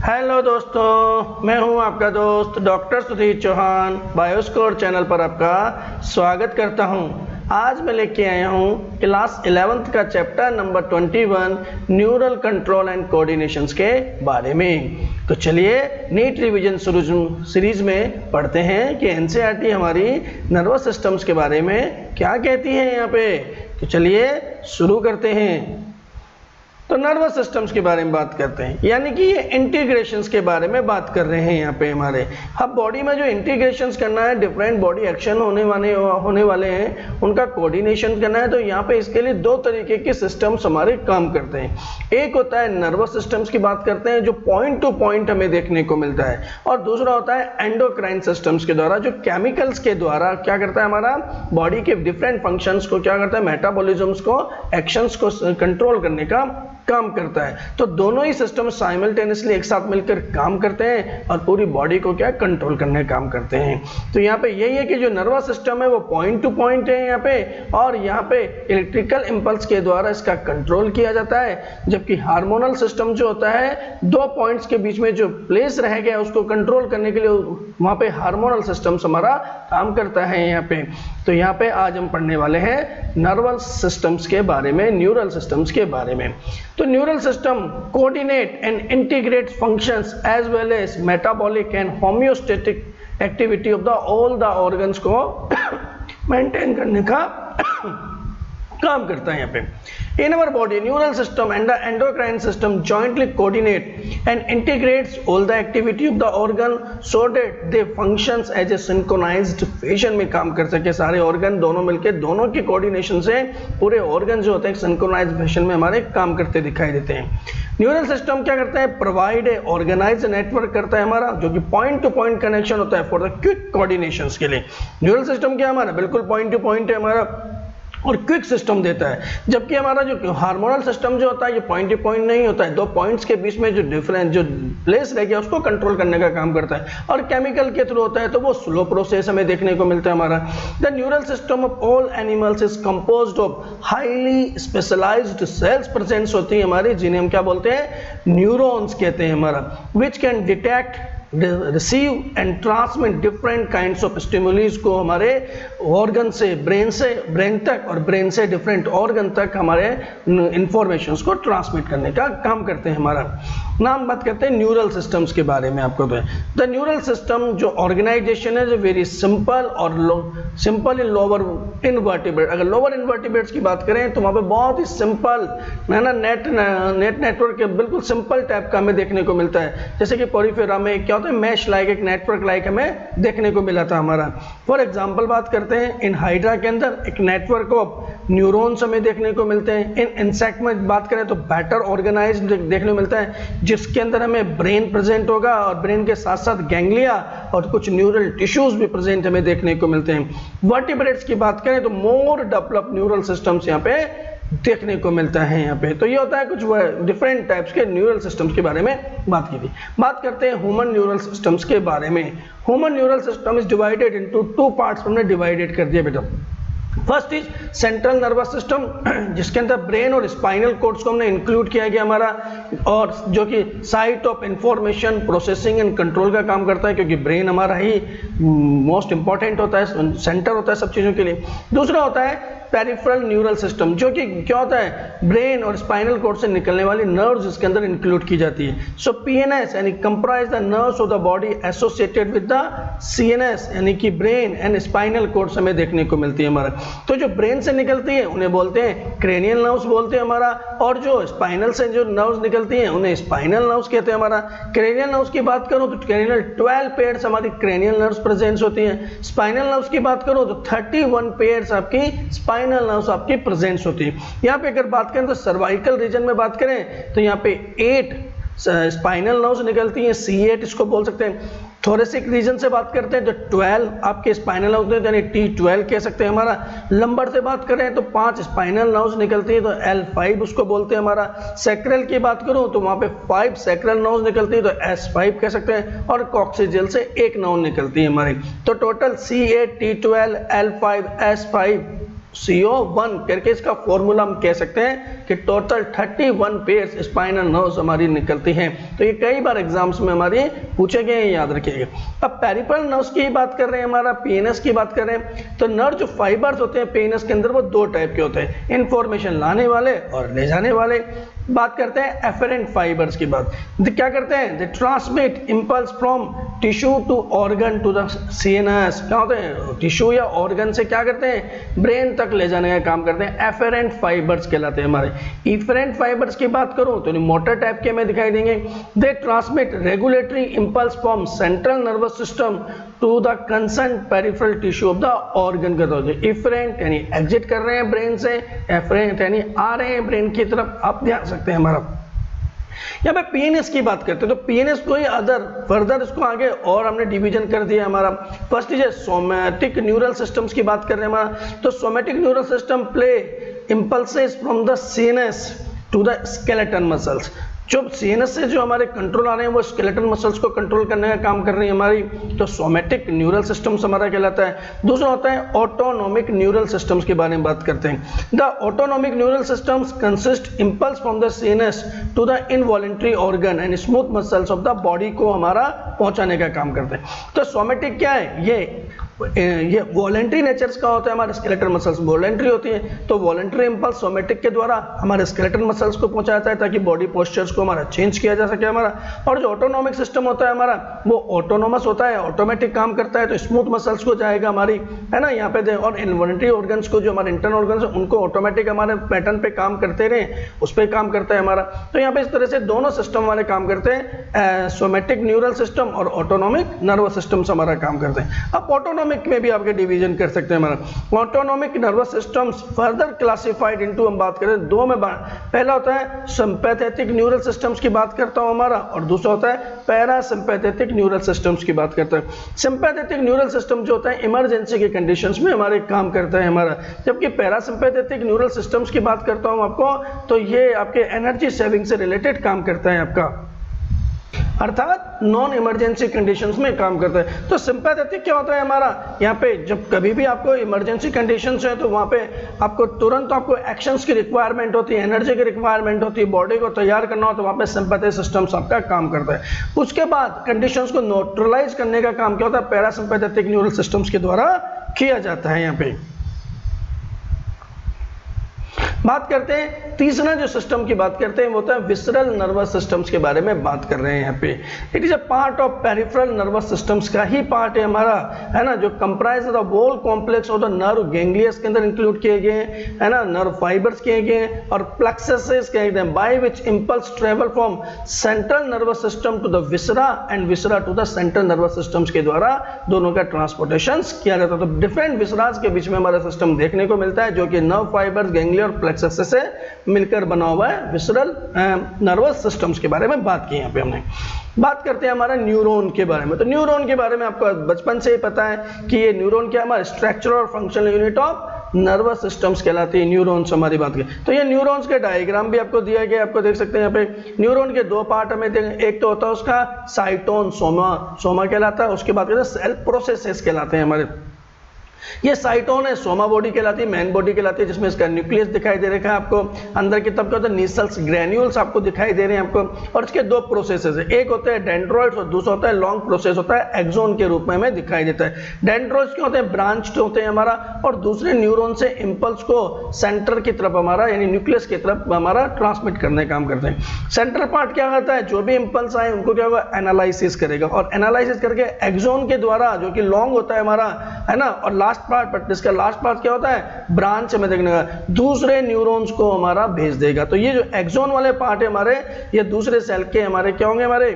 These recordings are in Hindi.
हेलो दोस्तों, मैं हूं आपका दोस्त डॉक्टर सुधीर चौहान। बायोस्कोर चैनल पर आपका स्वागत करता हूं। आज मैं लेके आया हूं क्लास 11th का chapter number 21 neural control and coordinations के बारे में। तो चलिए नीट रिवीजन सीरीज में पढ़ते हैं कि एनसीईआरटी हमारी नर्वस सिस्टम्स के बारे में क्या कहती है यहाँ पे। तो चलिए शुरू करते हैं। तो नर्वस सिस्टम्स के बारे में बात करते हैं, यानी कि ये इंटीग्रेशंस के बारे में बात कर रहे हैं यहाँ पे हमारे। अब बॉडी में जो इंटीग्रेशंस करना है, डिफरेंट बॉडी एक्शन होने वाले हैं, उनका कोऑर्डिनेशन करना है। तो यहाँ पे इसके लिए दो तरीके के सिस्टम्स हमारे काम करते हैं। एक होता है नर्वस सिस्टम्स की बात करते हैं जो पॉइंट टू पॉइंट हमें देखने को मिलता है, और दूसरा होता है एंडोक्राइन सिस्टम्स के द्वारा जो केमिकल्स के द्वारा क्या करता है, हमारा बॉडी के डिफरेंट फंक्शंस को क्या करता है, मेटाबॉलिज्म्स को, एक्शंस को कंट्रोल करने का काम करता है। तो दोनों ही सिस्टम साइमल्टेनियसली एक साथ मिलकर काम करते हैं और पूरी बॉडी को क्या कंट्रोल करने का काम करते हैं। तो यहाँ पे यही है कि जो नर्वस सिस्टम है वो पॉइंट टू पॉइंट है यहाँ पे, और यहाँ पे इलेक्ट्रिकल इंपल्स के द्वारा इसका कंट्रोल किया जाता है। जबकि हार्मोनल सिस्टम जो होता है, दो पॉइंट्स के बीच में जो प्लेस रह गया उसको कंट्रोल करने के लिए वहाँ पे हार्मोनल सिस्टम हमारा काम करता है यहाँ पे। तो यहाँ पे आज हम पढ़ने वाले हैं नर्वस सिस्टम्स के बारे में, न्यूरल सिस्टम्स के बारे में। तो neural system coordinate and integrate functions as well as metabolic and homeostatic activity of the all the organs को मेंटेन करने का काम करता है यहाँ पे। In our body, neural system and the endocrine system jointly coordinate and integrates all the activity of the organ so that they functions as a synchronized fashion में काम कर सके। सारे ऑर्गन दोनों मिलके, दोनों के कोऑर्डिनेशन से पूरे ऑर्गन जो होते हैं सिंक्रोनाइज्ड फैशन में हमारे काम करते दिखाई देते हैं। न्यूरल सिस्टम क्या करता है, प्रोवाइड ए ऑर्गेनाइज नेटवर्क करता है हमारा, जो कि पॉइंट टू पॉइंट कनेक्शन होता है फॉर द क्विक कोऑर्डिनेशन के लिए। न्यूरल सिस्टम क्या हमारा बिल्कुल पॉइंट टू पॉइंट है हमारा और क्विक सिस्टम देता है। जबकि हमारा जो हार्मोनल सिस्टम जो होता है ये पॉइंट टू पॉइंट नहीं होता है, दो पॉइंट्स के बीच में जो डिफरेंस जो प्लेस रह गया उसको कंट्रोल करने का काम करता है, और केमिकल के थ्रू होता है तो वो स्लो प्रोसेस हमें देखने को मिलता है हमारा। The neural system of all animals is composed of highly specialised cells presence होती है हमारी, जिन्हें हम क्या बोलते हैं, न्यूरॉन्स कहते हैं हमारा, which can detect, receive and transmit different kinds of stimuli को हमारे ऑर्गन से ब्रेन तक, और ब्रेन से डिफरेंट ऑर्गन तक हमारे इंफॉर्मेशंस को ट्रांसमिट करने का काम करते हैं हमारा। नाम बात करते हैं न्यूरल सिस्टम्स के बारे में आपको। द न्यूरल सिस्टम जो ऑर्गेनाइजेशन है जो वेरी सिंपल और सिंपल इन लोअर इनवर्टिब्रेट। अगर लोअर इनवर्टिब्रेट्स की बात करें तो वहाँ पे बहुत ही सिंपल है ना, नेटवर्क के बिल्कुल सिंपल टाइप का हमें देखने को मिलता है। जैसे कि पोरिफेरा में क्या होता है, मैश लाइक, एक नेटवर्क लाइक हमें देखने को मिला था हमारा। फॉर एग्जांपल बात करते हैं, इन हाइड्रा के अंदर एक नेटवर्क ऑफ न्यूरॉन्स हमें देखने को मिलते हैं। इन इंसेक्ट में बात करें तो बेटर ऑर्गेनाइज्ड देखने को मिलता है, जिसके अंदर हमें ब्रेन प्रेजेंट होगा और ब्रेन के साथ साथ गैंग्लिया और कुछ न्यूरल टिश्यूज भी प्रेजेंट हमें देखने को मिलते हैं। वर्टिब्रेट्स की बात करें तो मोर डेवलप्ड न्यूरल सिस्टम्स यहाँ पे देखने को मिलता है यहाँ पे। तो ये होता है कुछ डिफरेंट टाइप्स के न्यूरल सिस्टम्स के बारे में बात की थी। बात करते हैं ह्यूमन न्यूरल सिस्टम्स के बारे में। Human neural system is divided into two parts, हमने डिवाइडेड कर दिया बेटा। First is central nervous system, जिसके अंदर ब्रेन और स्पाइनल कॉर्ड्स को हमने इंक्लूड किया गया हमारा, और जो कि site of information processing and control का काम करता है, क्योंकि ब्रेन हमारा ही मोस्ट इंपॉर्टेंट होता है, सेंटर होता है सब चीज़ों के लिए। दूसरा होता है पेरिफेरल न्यूरल सिस्टम, जो कि क्या होता है, ब्रेन और स्पाइनल कॉर्ड से निकलने वाली नर्व्स इसके अंदर इंक्लूड की जाती है। सो पीएनएस यानी comprise the nerves of the body associated with the CNS, यानी कि ब्रेन एंड स्पाइनल कॉर्ड्स हमें देखने को मिलती है हमारा। तो जो ब्रेन से निकलती है उन्हें बोलते हैं क्रेनियल नर्व्स बोलते हैं हमारा, और जो स्पाइनल से जो नर्व्स निकलती हैं उन्हें स्पाइनल नर्व्स कहते हैं हमारा। क्रेनियल नर्व्स की बात करूं तो क्रेनियल 12 पेयर्स हमारी क्रेनियल नर्व्स प्रेजेंस होती हैं। स्पाइनल नर्व्स की बात करूं तो 31 पेयर्स आपकी स्पाइनल नर्व्स आपकी प्रेजेंस होती है। यहाँ पे अगर बात करें तो सर्वाइकल रीजन में बात करें तो यहाँ पे 8 स्पाइनल नर्व्स निकलती हैं, C8 इसको बोल सकते हैं। थोरेसिक रीजन से बात करते हैं तो 12 आपके स्पाइनल नर्व्स होते हैं, यानी T12 कह सकते हैं हमारा। लंबर से बात करें तो 5 स्पाइनल नर्व्स निकलती है, तो L5 उसको बोलते हैं हमारा। सैक्रल की बात करूं तो वहाँ पे 5 सैक्रल नर्व्स निकलती है, तो S5 कह सकते हैं, और कॉक्सिजियल से एक नर्व निकलती है हमारी। तो total C8, T12, L5, S5 CO1 करके इसका फॉर्मूला हम कह सकते हैं कि टोटल 31 पेयर्स स्पाइनल नर्व्स हमारी निकलती हैं। तो ये कई बार एग्जाम्स में हमारे पूछे गए हैं, याद रखिएगा। अब पेरिफेरल नर्व्स की बात कर रहे हैं, हमारा PNS की बात कर रहे हैं। तो नर्व जो फाइबर्स होते हैं PNS के अंदर वो दो टाइप के होते हैं, इंफॉर्मेशन लाने वाले और ले जाने वाले। बात करते हैं एफरेंट फाइबर्स की बात। क्या करते हैं? They transmit impulse from tissue to organ to the CNS। क्या होते हैं? टिश्यू या ऑर्गन से क्या करते हैं? ब्रेन तक ले जाने का काम करते हैं। एफरेंट फाइबर्स कहलाते हैं हमारे। इफरेंट फाइबर्स की बात करूं तो मोटर टाइप के हमें दिखाई देंगे। They transmit regulatory impulse from central nervous system to the concern peripheral tissue of the organ का। इफरेंट यानी एग्जिट कर रहे हैं ब्रेन से, एफरेंट यानी आ रहे हैं ब्रेन की तरफ। आप ध्यान सकते हैं हमारा। यहाँ पे PNS की बात करते हैं तो PNS को ही अदर फर्दर इसको आगे और हमने डिवीजन कर दिया हमारा। फर्स्ट है सोमैटिक न्यूरल सिस्टम्स की बात कर रहे हैं हमारा। तो somatic neural system play impulses from the CNS to the skeleton muscles. जो CNS से जो हमारे कंट्रोल आ रहे हैं वो स्केलेटन मसल्स को कंट्रोल करने का काम कर रही है हमारी। तो सोमैटिक न्यूरल सिस्टम्स हमारा कहलाता है। दूसरा होता है ऑटोनोमिक न्यूरल सिस्टम्स के बारे में बात करते हैं। The autonomic neural systems consist impulse from the CNS to the involuntary organ and smooth muscles of the body को हमारा पहुंचाने का काम करते हैं। तो सोमैटिक क्या है? ये वॉलेंट्री नेचर्स का होता है। हमारे स्केलेटल मसल्स वॉलेंट्री होती है, तो वॉलेंट्री इंपल्स सोमैटिक के द्वारा हमारे स्केलेटल मसल्स को पहुंचाता है ताकि बॉडी पोस्चर्स को हमारा चेंज किया जा सके हमारा। और जो ऑटोनोमिक सिस्टम होता है हमारा वो ऑटोनोमस होता है, ऑटोमेटिक काम करता है। तो स्मूथ मसल्स को जाएगा हमारी, है ना, यहाँ पे। और इनवॉलेंट्री ऑर्गन्स को, जो हमारे इंटरनल ऑर्गन्स है उनको ऑटोमेटिक हमारे पैटर्न पे काम करते रहे, उस पर काम करता है हमारा। तो यहाँ पे इस तरह से दोनों सिस्टम हमारे काम करते हैं, सोमैटिक न्यूरल सिस्टम और ऑटोनोमिक नर्वस सिस्टम्स हमारा काम करते हैं। अब ऑटोनोमिक में भी आपके डिवीजन कर सकते हैं हमारा। Autonomic nervous systems further classified into, हम बात करें दो में, पहला होता है सिंपैथेटिक न्यूरल सिस्टम्स की बात करता हूं हमारा, और दूसरा होता है पैरासिम्पैथेटिक न्यूरल सिस्टम्स की बात करता है। सिंपैथेटिक न्यूरल सिस्टम जो होता है इमरजेंसी के कंडीशंस में हमारे काम करता है हमारा, जबकि पैरासिम्पैथेटिक न्यूरल सिस्टम्स की बात करता हूं आपको तो ये आपके एनर्जी सेविंग से रिलेटेड काम करता है आपका, अर्थात नॉन इमरजेंसी कंडीशंस में काम करता है। तो सिंपैथेटिक क्या होता है हमारा, यहाँ पे जब कभी भी आपको इमरजेंसी कंडीशंस है तो वहाँ पे आपको तुरंत आपको एक्शंस की रिक्वायरमेंट होती है, एनर्जी की रिक्वायरमेंट होती है, बॉडी को तैयार करना हो तो वहाँ पे सिंपैथेटिक सिस्टम्स आपका काम करता है। उसके बाद कंडीशंस को न्यूट्रलाइज करने का काम क्या होता है, पैरासिम्पैथेटिक न्यूरल सिस्टम्स के द्वारा किया जाता है। यहाँ पे बात करते हैं तीसरा जो सिस्टम की बात करते हैं वो होता है विसरल नर्वस सिस्टम्स के बारे में बात कर रहे हैं यहाँ पे। It is a part of peripheral nervous systems का ही पार्ट है हमारा, है ना, जो comprise the whole complex of the nerve ganglia के अंदर इंक्लूड किए गए हैं, है ना, नर्व फाइबर्स किए गए हैं और प्लेक्ससेस किए गए हैं, by which impulse travel from central nervous system to the viscera and viscera to the central nervous systems के द्वारा दोनों का ट्रांसपोर्टेशन किया जाता है। तो डिफरेंट विसराज के बीच में हमारा सिस्टम देखने को मिलता है जो कि नर्व फाइबर्स, गैंग्लिया और प्लेक्सस से मिलकर बना हुआ है। विसरल नर्वस सिस्टम्स के बारे में बात की यहाँ पे हमने। बात करते हैं हमारा न्यूरॉन के बारे में। तो न्यूरॉन के बारे में आपको बचपन से ही पता है कि ये न्यूरॉन क्या है, हमारा स्ट्रक्चरल और functional unit of nervous systems कहलाती है। न्यूरॉन्स हमारी बात करें तो ये न्यूरॉन्स के डायग्राम भी आपको दिया गया, आपको देख सकते हैं यहाँ पे। न्यूरॉन के दो पार्ट हमें देखें, एक तो होता है उसका साइटोन, सोमा कहलाता है, उसके बाद सेल प्रोसेसेस कहलाते हैं हमारे। ये साइटोन है, सोमा बॉडी कहलाती है, मेन बॉडी कहलाती है, जिसमें इसका न्यूक्लियस दिखाई दे रखा है आपको। अंदर की तरफ क्या होता है, नीसल्स ग्रैन्यूल्स आपको दिखाई दे रहे हैं आपको। और इसके दो प्रोसेसेस है, एक होता है डेंड्रॉइड्स और दूसरा होता है लॉन्ग प्रोसेस होता है एक्सोन के रूप में हमें दिखाई देता है। डेंड्रॉइड्स क्या होते हैं, ब्रांच्ड होते हैं हमारा, और दूसरे न्यूरॉन से इंपल्स को सेंटर की तरफ हमारा यानी न्यूक्लियस की तरफ हमारा ट्रांसमिट करने का काम करते हैं। सेंट्रल पार्ट क्या करता है, जो भी इंपल्स आए उनको क्या होगा, एनालिसिस करेगा, और एनालिसिस करके एक्सोन के द्वारा जो कि लॉन्ग होता है हमारा, है ना, और लास्ट पार्ट, बट इसका लास्ट पार्ट क्या होता है, ब्रांच हमें देखने का, दूसरे न्यूरॉन्स को हमारा भेज देगा। तो ये जो एक्सोन वाले पार्ट है हमारे, ये दूसरे सेल के हमारे क्या होंगे, हमारे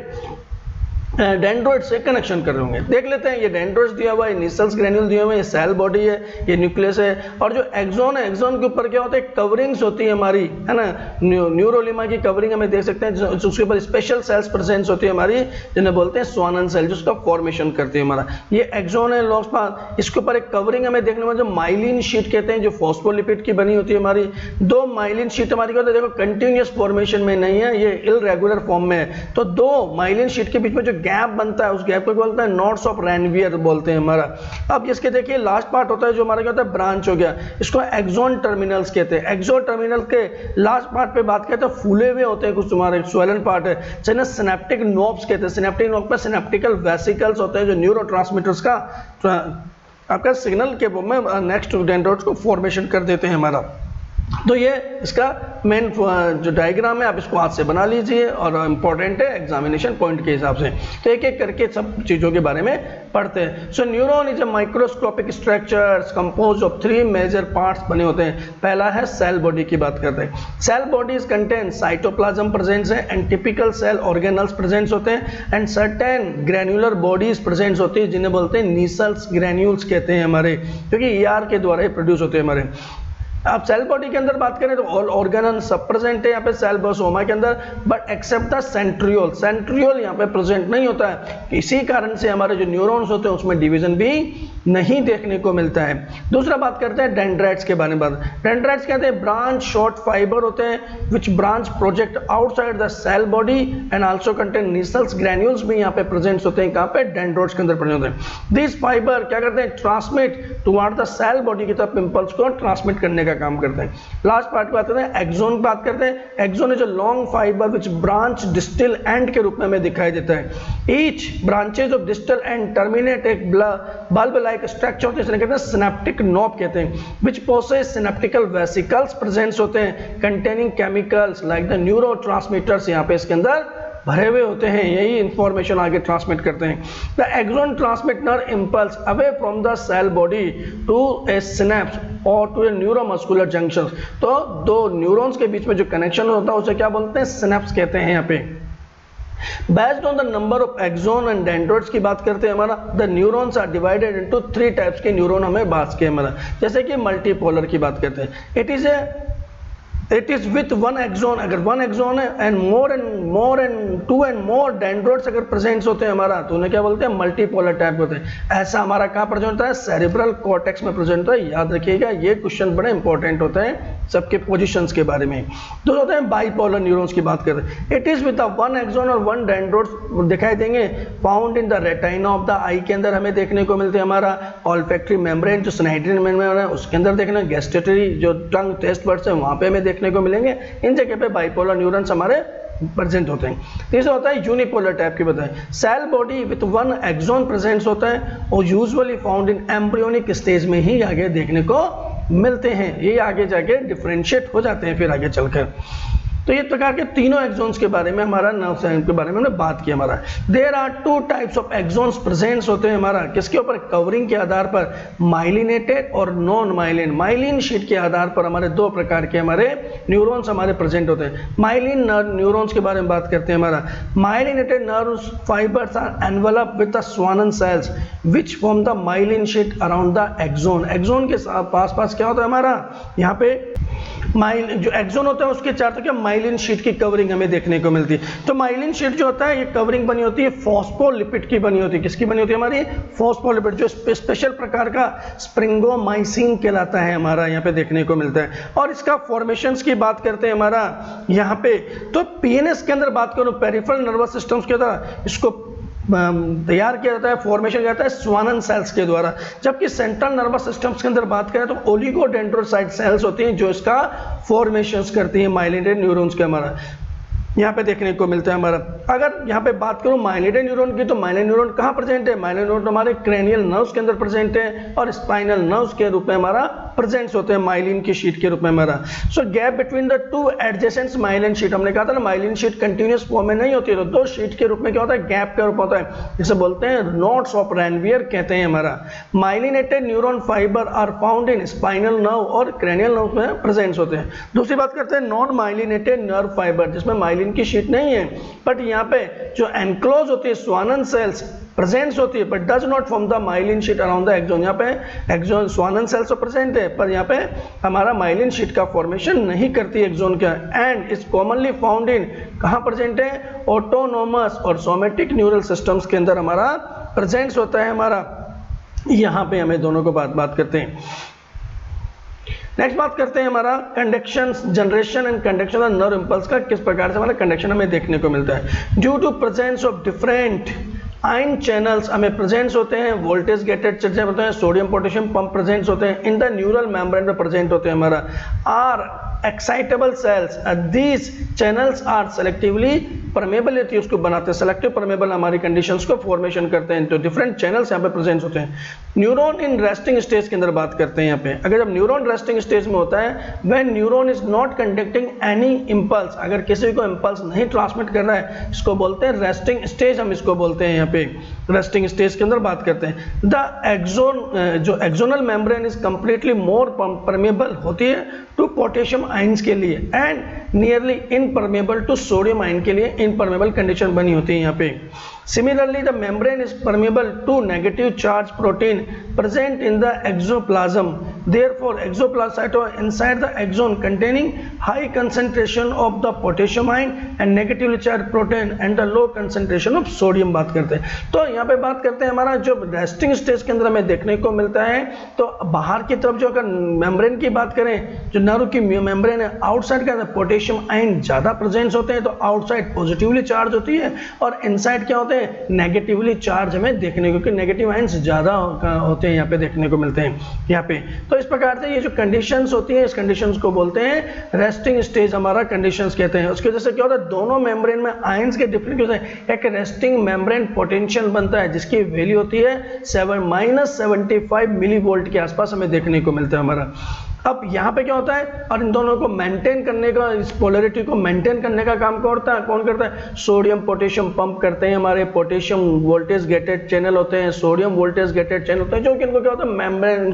डेंड्रॉइड से कनेक्शन कर रहे होंगे। देख लेते हैं, ये डेंड्रॉइड्स दिया हुआ है, नीसल्स ग्रैन्यूल दिए हुए हैं, ये सेल बॉडी है, ये न्यूक्लियस है। और जो एक्सोन है, एक्सोन के ऊपर क्या होता है, कवरिंग्स होती है हमारी, है ना, न्यूरोलिमा की कवरिंग हमें देख सकते हैं, उसके ऊपर स्पेशल सेल्स प्रेजेंस होती है हमारी, जिन्हें बोलते हैं स्वानन सेल, जिसका फॉर्मेशन करती है हमारा। ये एक्सोन है, लॉन्ग पार्ट, इसके ऊपर एक कवरिंग हमें देखने में जो माइलिन शीट कहते हैं, जो फॉस्फोलिपिड की बनी होती है हमारी। दो माइलिन शीट हमारी क्या होती है, देखो कंटिन्यूस फॉर्मेशन में नहीं है, ये इलरेगुलर फॉर्म में है। तो दो माइलिन शीट के बीच में जो गैप बनता है उस गैप को बोलते हैं नोड्स ऑफ रैनवियर बोलते हैं हमारा। अब इसके देखिए लास्ट पार्ट होता है जो हमारा क्या होता है ब्रांच हो गया, इसको एक्सोन टर्मिनल्स कहते हैं। एक्सोन टर्मिनल के लास्ट पार्ट पे बात करते हैं फूले हुए होते हैं कुछ तुम्हारे स्वेलन पार्ट है जिन्हें सिनेप्टिक नोब्स कहते हैं। सिनेप्टिक नोब पे सिनेप्टिकल वेसिकल्स होते हैं जो न्यूरोट्रांसमीटर्स का आपका सिग्नल के में नेक्स्ट डेंड्राइट्स को फॉर्मेशन कर देते हैं हमारा। तो ये इसका मेन जो डायग्राम है आप इसको हाथ से बना लीजिए और इम्पोर्टेंट है एग्जामिनेशन पॉइंट के हिसाब से। तो एक एक करके सब चीज़ों के बारे में पढ़ते हैं। So neuron is a microscopic structures compose of 3 major parts बने होते हैं। पहला है सेल बॉडी की बात करते हैं। Cell bodies contain cytoplasm presents है and typical cell organelles presents होते हैं and certain granular bodies presents होती है जिन्हें बोलते हैं नीसल्स ग्रैन्यूल्स कहते हैं हमारे, क्योंकि ईआर के द्वारा ही प्रोड्यूस होते हैं हमारे। आप सेल बॉडी के अंदर बात करें तो ऑल ऑर्गन सब प्रेजेंट है यहाँ पे सेल सोमा के अंदर, but except the centriole. Centriole यहाँ पे प्रेजेंट नहीं होता है, इसी कारण से हमारे जो न्यूरॉन्स होते हैं उसमें डिवीजन भी नहीं देखने को मिलता है। दूसरा बात करते हैं डेंड्राइट्स के बारे में। डेंड्राइट्स कहते हैं ब्रांच शॉर्ट फाइबर होते हैं which branch project outside the cell body and also contain Nissl's granules भी यहाँ पे प्रेजेंट होते हैं। कहाँ पे? डेंड्राइट्स के अंदर प्रेजेंट होते हैं। दिस फाइबर क्या करते हैं? Transmit toward the cell body की तरफ इंपल्स को ट्रांसमिट करने का काम करते हैं। लास्ट पार्ट की बात करते हैं एक्सोन की बात करते हैं। Axon is a long fibre which branch distal end के रूप में हमें दिखाई देता है। Each branches of distal end terminate एक बल्ब लाइक स्ट्रक्चर होते हैं, इसे कहते हैं सिनेप्टिक नोब कहते हैं, which possess synaptical vesicles presents होते हैं containing chemicals like the neurotransmitters यहाँ पे इसके अंदर भरे हुए होते हैं, यही इंफॉर्मेशन आगे ट्रांसमिट करते हैं। The axon transmit nerve impulse away from the cell body to a synapse और टू ए न्यूरोमस्कुलर जंक्शन। तो दो न्यूरॉन्स के बीच में जो कनेक्शन होता है उसे क्या बोलते हैं? सिनेप्स कहते हैं यहाँ पे। Based on the number of axon and dendrites की बात करते हैं हमारा, the neurons are divided into 3 types के न्यूरॉन हमें बात किए हमारा। जैसे कि मल्टीपोलर की बात करते हैं, इट इज विथ 1 एक्सोन, अगर 1 एक्सोन है and more and 2 and more dendrites अगर प्रेजेंट्स होते हैं हमारा तो उन्हें क्या बोलते हैं? मल्टीपोलर टाइप होते हैं। ऐसा हमारा कहाँ प्रेजेंट होता है? सेरेब्रल कॉर्टेक्स में प्रेजेंट होता है। याद रखिएगा ये क्वेश्चन बड़े इंपॉर्टेंट होते हैं सबके पोजीशंस के बारे में। तो होते हैं बाइपोलर न्यूरॉन्स की बात करते हैं। इट इज विद 1 एक्सोन और 1 डेंड्राइट्स दिखाई देंगे found in the retina of the eye के अंदर हमें देखने को मिलते हैं हमारा। ऑल्फैक्टरी मेम्ब्रेन जो स्नाइड्रिन मेम्ब्रेन है उसके अंदर देखना, गैस्ट्रेटरी जो टंग टेस्ट बड्स है वहाँ पे हमें देखने को मिलेंगे। इन जगह पे बाइपोलर न्यूरॉन्स हमारे प्रेजेंट होते हैं। तीसरा होता है यूनिपोलर टाइप की बताएं। Cell body with 1 axon present होता है और usually found in embryonic stage में ही आगे देखने को मिलते हैं। ये आगे जाके डिफरेंशिएट हो जाते हैं फिर आगे चलकर। तो ये प्रकार के तीनों एक्सोन्स के बारे में हमारा नर्व साइंस के बारे में हमने बात की हमारा। There are 2 types of axons presents होते हैं हमारा, किसके ऊपर? कवरिंग के आधार पर, माइलिनेटेड और नॉन माइलिन। माइलिन शीट के आधार पर हमारे 2 प्रकार के हमारे न्यूरॉन्स हमारे प्रेजेंट होते हैं। माइलिन न्यूरॉन्स के बारे में बात करते हैं हमारा। Myelinated nerve fibres are envelope with the Schwann cells which form the myelin sheath around the axon. Axon के पास पास क्या होता है हमारा? यहाँ पे जो एक्सोन होता है उसके चारों तरफ माइलिन शीट की कवरिंग हमें देखने को मिलती है। तो माइलिन शीट जो होता है ये कवरिंग बनी होती है फॉस्फोलिपिड की बनी होती है। किसकी बनी होती है? हमारी फॉस्फोलिपिड, जो स्पेशल प्रकार का स्प्रिंगोमाइसिन कहलाता है हमारा, यहाँ पे देखने को मिलता है। और इसका फॉर्मेशंस की बात करते हैं हमारा यहाँ पे, तो पीएनएस के अंदर बात करूँ पेरिफेरल नर्वस सिस्टम्स के अंदर इसको तैयार किया जाता है, फॉर्मेशन किया जाता है स्वानन सेल्स के द्वारा। जबकि सेंट्रल नर्वस सिस्टम्स के अंदर बात करें तो ओलिगोडेंड्रोसाइट सेल्स होती हैं जो इसका फॉर्मेशंस करती हैं माइलिनेटेड न्यूरॉन्स के हमारा यहाँ पे देखने को मिलता है हमारा। अगर यहाँ पे बात करूँ माइलिनेटेड न्यूरॉन की, तो माइलिनेटेड न्यूरॉन कहाँ प्रेजेंट है? माइलिनेटेड न्यूरॉन हमारे क्रेनियल नर्व्स के अंदर प्रेजेंट है और स्पाइनल नर्व्स के रूप में हमारा प्रेजेंट होते हैं माइलिन की शीट के रूप में हमारा। So gap between the 2 adjacent myelin sheath, हमने कहा था ना माइलिन शीट कंटिन्यूअस फॉर्म में नहीं होती है, तो 2 शीट के रूप में क्या होता है? गैप के रूप होता है, जिसे बोलते हैं नोड्स ऑफ रैनवियर कहते हैं हमारा। Myelinated neuron fibre are found in spinal nerve और क्रेनियल नर्व में प्रेजेंट होते हैं। दूसरी बात करते हैं नॉन माइलिनेटेड नर्व फाइबर, जिसमें माइलिन की शीट नहीं है, बट यहाँ पे जो एनक्लोज होती है स्वानन सेल्स प्रेजेंट होती है, but does not form the myelin sheath around the axon. यहाँ पे एक्सोन स्वानन सेल्स तो प्रेजेंट है पर यहाँ पे हमारा माइलिन शीट का फॉर्मेशन नहीं करती एक्सोन का। And is commonly found in, कहाँ प्रेजेंट है? ऑटोनोमस और सोमेटिक न्यूरल सिस्टम्स के अंदर हमारा प्रेजेंट होता है हमारा। यहाँ पे हमें दोनों को बात करते हैं। नेक्स्ट बात करते हैं हमारा conduction generation and conduction of nerve impulse का, किस प्रकार से हमारा कंडक्शन हमें देखने को मिलता है। Due to presence of different ion channels हमें प्रेजेंट्स होते हैं, वोल्टेज गेटेड चर्चा होते हैं, सोडियम पोटेशियम पंप प्रेजेंट्स होते हैं, इन द न्यूरल मेम्ब्रेन में प्रेजेंट होते हैं हमारा। Are excitable cells, these channels are selectively permeability उसको बनाते हैं, सेलेक्टिव परमेबल हमारी कंडीशंस को फॉर्मेशन करते हैं, तो डिफरेंट चैनल्स यहाँ पे प्रेजेंट होते हैं। न्यूरॉन इन रेस्टिंग स्टेज के अंदर बात करते हैं यहाँ पे, अगर जब न्यूरॉन रेस्टिंग स्टेज में होता है, when neuron is not conducting any impulse, अगर किसी को इंपल्स नहीं ट्रांसमिट कर रहा है, इसको बोलते हैं रेस्टिंग स्टेज, हम इसको बोलते हैं यहाँ पे रेस्टिंग स्टेज के अंदर बात करते हैं। द एक्सोन, जो axonal membrane is completely more permeable होती है टू पोटेशियम आयंस के लिए and nearly impermeable to sodium ion के लिए इनपरमेबल कंडीशन बनी होती है यहाँ पे। Similarly, the membrane is permeable to negative charge protein present in the exoplasm. Therefore, exoplasm inside the exon containing high concentration of the potassium ion and negatively charged protein and the low concentration of sodium बात करते हैं। तो यहाँ पे बात करते हैं हमारा जो रेस्टिंग स्टेज के अंदर हमें देखने को मिलता है, तो बाहर की तरफ जो अगर मेम्ब्रेन की बात करें, जो नर्व की मेम्ब्रेन है, आउटसाइड के अंदर पोटेशियम आयन ज़्यादा प्रेजेंस होते हैं, तो आउटसाइड पॉजिटिवली चार्ज होती है और इनसाइड क्या होते हैं, नेगेटिवली चार्ज हमें देखने को, क्योंकि नेगेटिव आयंस ज़्यादा होते हैं यहाँ पे देखने को मिलते हैं यहाँ पे। तो इस प्रकार से ये जो कंडीशंस होती हैं, इस कंडीशंस को बोलते हैं रेस्टिंग स्टेज, हमारा कंडीशंस कहते हैं। उसकी वजह से क्या होता है, दोनों मेम्ब्रेन में आयंस के डिफरेंट होते हैं, एक रेस्टिंग मेम्ब्रेन पोटेंशियल बनता है जिसकी वैल्यू होती है -75 मिली वोल्ट के आसपास हमें देखने को मिलता है हमारा। अब यहाँ पे क्या होता है, और इन दोनों को मेंटेन करने का, इस पोलैरिटी को मेंटेन करने का काम कौन करता है, सोडियम पोटेशियम पंप करते हैं हमारे, पोटेशियम वोल्टेज गेटेड चैनल होते हैं, सोडियम वोल्टेज गेटेड चैनल होते हैं, जो कि इनको क्या होता है, मेम्ब्रेन,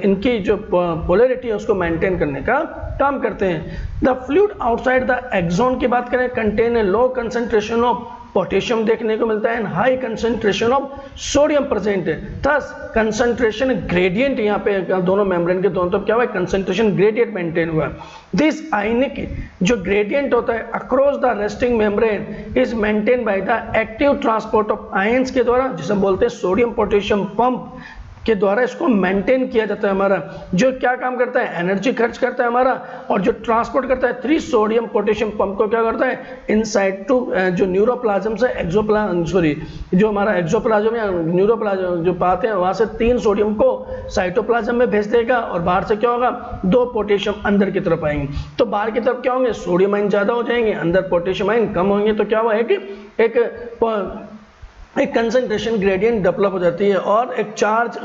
इनकी जो पोलैरिटी है उसको मेंटेन करने का काम करते हैं। The fluid outside the axon की बात करें, contain a low concentration of potassium देखने को मिलता है, high concentration of sodium present है, थस कंसंट्रेशन ग्रेडियंट यहाँ पे दोनों मेम्ब्रेन के दोनों तरफ क्या हुआ है, कंसंट्रेशन ग्रेडियंट मेंटेन हुआ। दिस आयनिक जो ग्रेडियंट होता है across the resting membrane is maintain by the active transport of ions के द्वारा, जिसे बोलते हैं सोडियम पोटेशियम पंप के द्वारा इसको मेंटेन किया जाता है हमारा। जो क्या काम करता है, एनर्जी खर्च करता है हमारा, और जो ट्रांसपोर्ट करता है 3 सोडियम पोटेशियम पंप को क्या करता है, इनसाइड टू जो न्यूरोप्लाज्म से जो हमारा एक्सोप्लाज्म या न्यूरोप्लाज्म जो पाते हैं वहां से 3 सोडियम को साइटोप्लाज्म में भेज देगा, और बाहर से क्या होगा, 2 पोटेशियम अंदर की तरफ आएंगे। तो बाहर की तरफ क्या होंगे, सोडियम आयन ज्यादा हो जाएंगे, अंदर पोटेशियम आयन कम होंगे, तो क्या हुआ है कि एक कंसंट्रेशन ग्रेडियंट डेवलप हो जाती है और एक चार्ज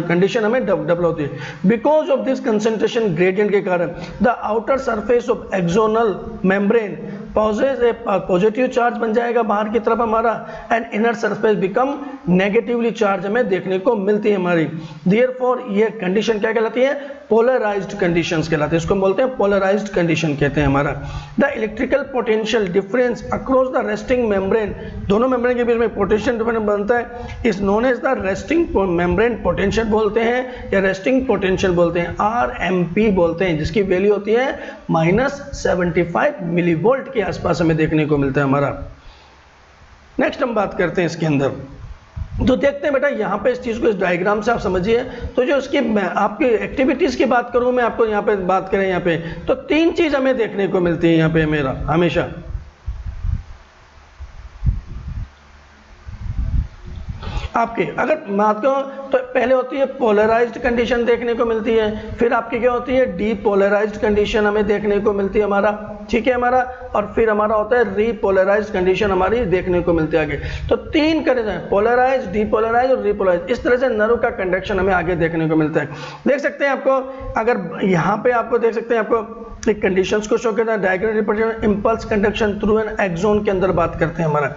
कंडीशन हमें डेवलप होती है। Because of this concentration gradient के कारण the outer surface of axonal membrane poses a positive charge बन जाएगा बाहर की तरफ हमारा, and inner surface become negatively charge हमें देखने को मिलती है हमारी। देयरफॉर ये कंडीशन क्या कहलाती है, पोलराइज्ड कंडीशंस कहलाते हैं, इसको बोलते हैं पोलराइज्ड कंडीशन कहते हैं हमारा। The electrical potential difference across the resting membrane, दोनों मेम्ब्रेन के बीच में पोटेंशियल डिफरेंस बनता है, is known as the resting membrane potential बोलते हैं या रेस्टिंग पोटेंशियल बोलते हैं, RMP बोलते हैं, जिसकी वैल्यू होती है -75 मिली वोल्ट के आसपास हमें देखने को मिलता है हमारा। नेक्स्ट हम बात करते हैं इसके अंदर, तो देखते हैं बेटा यहाँ पे इस चीज़ को, इस डायग्राम से आप समझिए। तो जो इसकी आपकी एक्टिविटीज़ की बात करूँ मैं आपको, यहाँ पे बात करें यहाँ पे, तो 3 चीज़ हमें देखने को मिलती है यहाँ पे मेरा हमेशा। आपके अगर बात करो तो पहले होती है पोलराइज्ड कंडीशन देखने को मिलती है, फिर आपकी क्या होती है, डीपोलराइज्ड कंडीशन हमें देखने को मिलती है हमारा, ठीक है हमारा, और फिर हमारा होता है रीपोलराइज्ड कंडीशन हमारी देखने को मिलती है आगे। तो 3 कंडीशन, पोलराइज्ड, डीपोलराइज्ड और रीपोलराइज्ड, इस तरह से नर्व का कंडक्शन हमें आगे देखने को मिलता है। देख सकते हैं आपको, अगर यहाँ पे आपको देख सकते हैं, आपको एक कंडीशंस को शो करता है, diagram represent impulse conduction through an axon के अंदर बात करते हैं हमारा।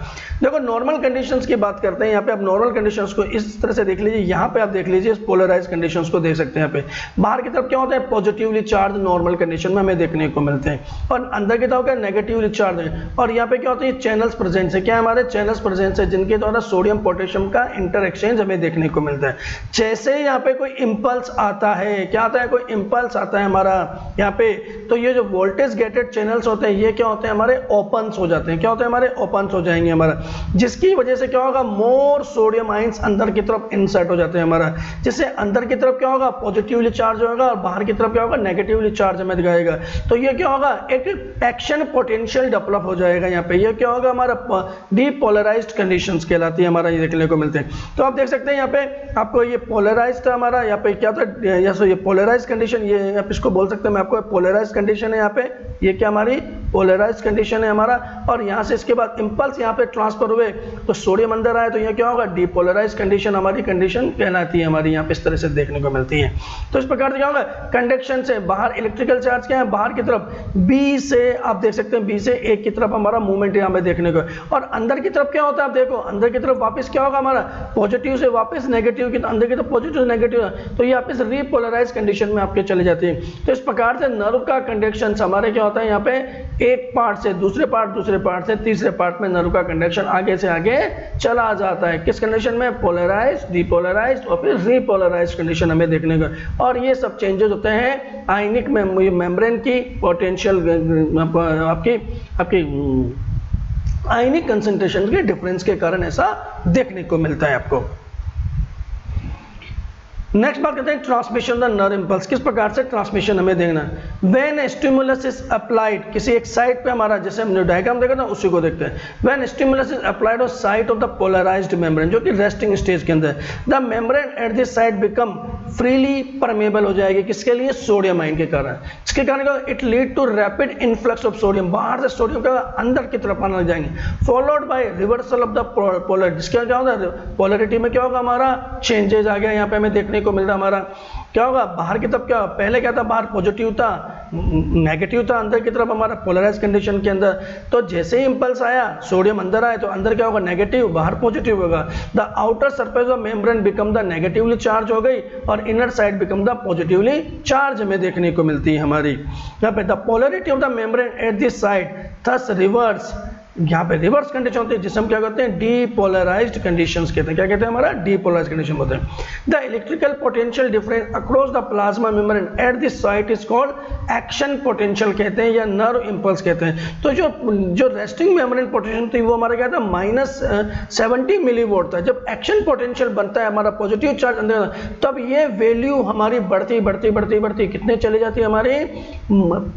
देखो नॉर्मल कंडीशंस की बात करते हैं यहाँ पे, आप नॉर्मल कंडीशंस को इस तरह से देख लीजिए, यहाँ पे आप देख लीजिए पोलराइज कंडीशंस को देख सकते हैं। यहाँ पे बाहर की तरफ क्या होता है, पॉजिटिवली चार्ज नॉर्मल कंडीशन में हमें देखने को मिलते हैं, और अंदर की तरफ क्या नेगेटिवली चार्ज है, और यहाँ पे क्या होता है, चैनल्स प्रेजेंट है, क्या हमारे चैनल्स प्रेजेंट है जिनके द्वारा सोडियम पोटेशियम का इंटर एक्सचेंज हमें देखने को मिलता है। जैसे यहाँ पे कोई इंपल्स आता है, क्या आता है, कोई इंपल्स आता है हमारा यहाँ पे, तो ये जो वोल्टेज गेटेड चैनल्स होते हैं ये क्या होते हैं, हमारे ओपन्स हो जाते हैं, क्या होते हैं, हमारे ओपन्स हो जाएंगे हमारा, जिसकी वजह से क्या होगा, मोर सोडियम आयंस अंदर की तरफ इंसर्ट हो जाते जाते हैं हमारा, जिससे अंदर की तरफ क्या होगा, पॉजिटिवली चार्ज होगा और बाहर की तरफ क्या होगा, नेगेटिवली चार्ज हमें दिखाएगा। तो ये क्या होगा, एक एक्शन पोटेंशियल डेवलप हो जाएगा यहाँ पे। ये क्या होगा, हमारा डीपोलराइज्ड कंडीशंस कहलाती है हमारा, ये देखने को मिलते हैं। तो आप देख सकते हैं यहाँ पे आपको ये पोलराइज्ड था हमारा, यहाँ पे क्या था, ये पोलराइज्ड कंडीशन, ये आप इसको बोल सकते हैं, मैं आपको पोलराइज्ड कंडीशन है यहाँ पे, ये क्या हमारी पोलराइज्ड कंडीशन है हमारा। और यहाँ से इसके बाद इंपल्स यहाँ पे ट्रांसफर हुए तो सोडियम अंदर आए तो ये क्या होगा, डीपोलराइज्ड कंडीशन हमारी कंडीशन कहलाती है हमारी, यहाँ पे इस तरह से देखने को मिलती है। तो इस प्रकार से क्या होगा, कंडक्शन से बाहर इलेक्ट्रिकल चार्ज क्या है, बाहर की तरफ बी से आप देख सकते हैं, बी से ए की तरफ हमारा मूवमेंट यहाँ पे देखने को, और अंदर की तरफ क्या होता है, आप देखो अंदर की तरफ वापस क्या होगा हमारा, पॉजिटिव से वापस नेगेटिव की, अंदर की तरफ पॉजिटिव नेगेटिव, तो ये वापस रीपोलराइज कंडीशन में आपके चले जाती है। तो इस प्रकार से नर्व का कंडक्शन हमारे क्या होता है, यहाँ पे एक पार्ट से दूसरे पार्ट से तीसरे पार्ट में नर्व का कंडक्शन आगे से आगे चला जाता है। किस कंडीशन में, पोलराइज, डीपोलराइज और फिर रीपोलराइज कंडीशन हमें देखने को। और ये सब चेंजेस होते हैं आयनिक मेम्ब्रेन की पोटेंशियल आपकी आयनिक कंसंट्रेशन के डिफरेंस के कारण ऐसा देखने को मिलता है आपको। नेक्स्ट बात करते हैं ट्रांसमिशन द नर्व इंपल्स, किस प्रकार से ट्रांसमिशन हमें देखना है। व्हेन स्टिमुलस इज अप्लाइड, किसी एक साइट पे हमारा, जैसे हमने डायग्राम देखा था उसी को देखते हैं। When stimulus is applied on site of the polarised membrane, जो कि रेस्टिंग स्टेज के अंदर, the membrane at this site become freely permeable हो जाएगी, किसके लिए, सोडियम आयन के कारण। इसके कारण it lead to rapid influx of sodium, बाहर से सोडियम का अंदर की तरफ आने लग जाएंगे, followed by reversal of the polar, जिसके क्या होगा, पोलरिटी में क्या होगा, हमारा चेंजेस आ गया यहाँ पे हमें देखने को मिल रहा है। हमारा क्या होगा, बाहर की तरफ क्या, पहले क्या था, बाहर पॉजिटिव था, नेगेटिव था, अंदर की तरफ हमारा पोलराइज कंडीशन के अंदर। तो जैसे ही इंपल्स आया, सोडियम अंदर आए तो अंदर क्या होगा, नेगेटिव, बाहर पॉजिटिव होगा। The outer surface of membrane become the negatively charge हो गई और inner side become the positively charge हमें देखने को मिलती है हमारी। यहाँ पे the polarity of the membrane at this side thus reverse, यहाँ पे रिवर्स कंडीशन होती है जिसे हम क्या कहते हैं, डीपोलराइज्ड कंडीशंस कहते हैं। क्या कहते हैं, हमारा डीपोलराइज्ड कंडीशन होते हैं। The electrical potential difference across the plasma membrane at this site is called action potential कहते हैं या नर्व इंपल्स कहते हैं। तो जो रेस्टिंग मेम्ब्रेन पोटेंशियल थी वो हमारा क्या था, -70 मिलीवोल्ट था। जब एक्शन पोटेंशियल बनता है हमारा पॉजिटिव चार्ज अंदर, तब ये वैल्यू हमारी बढ़ती कितने चली जाती है हमारी,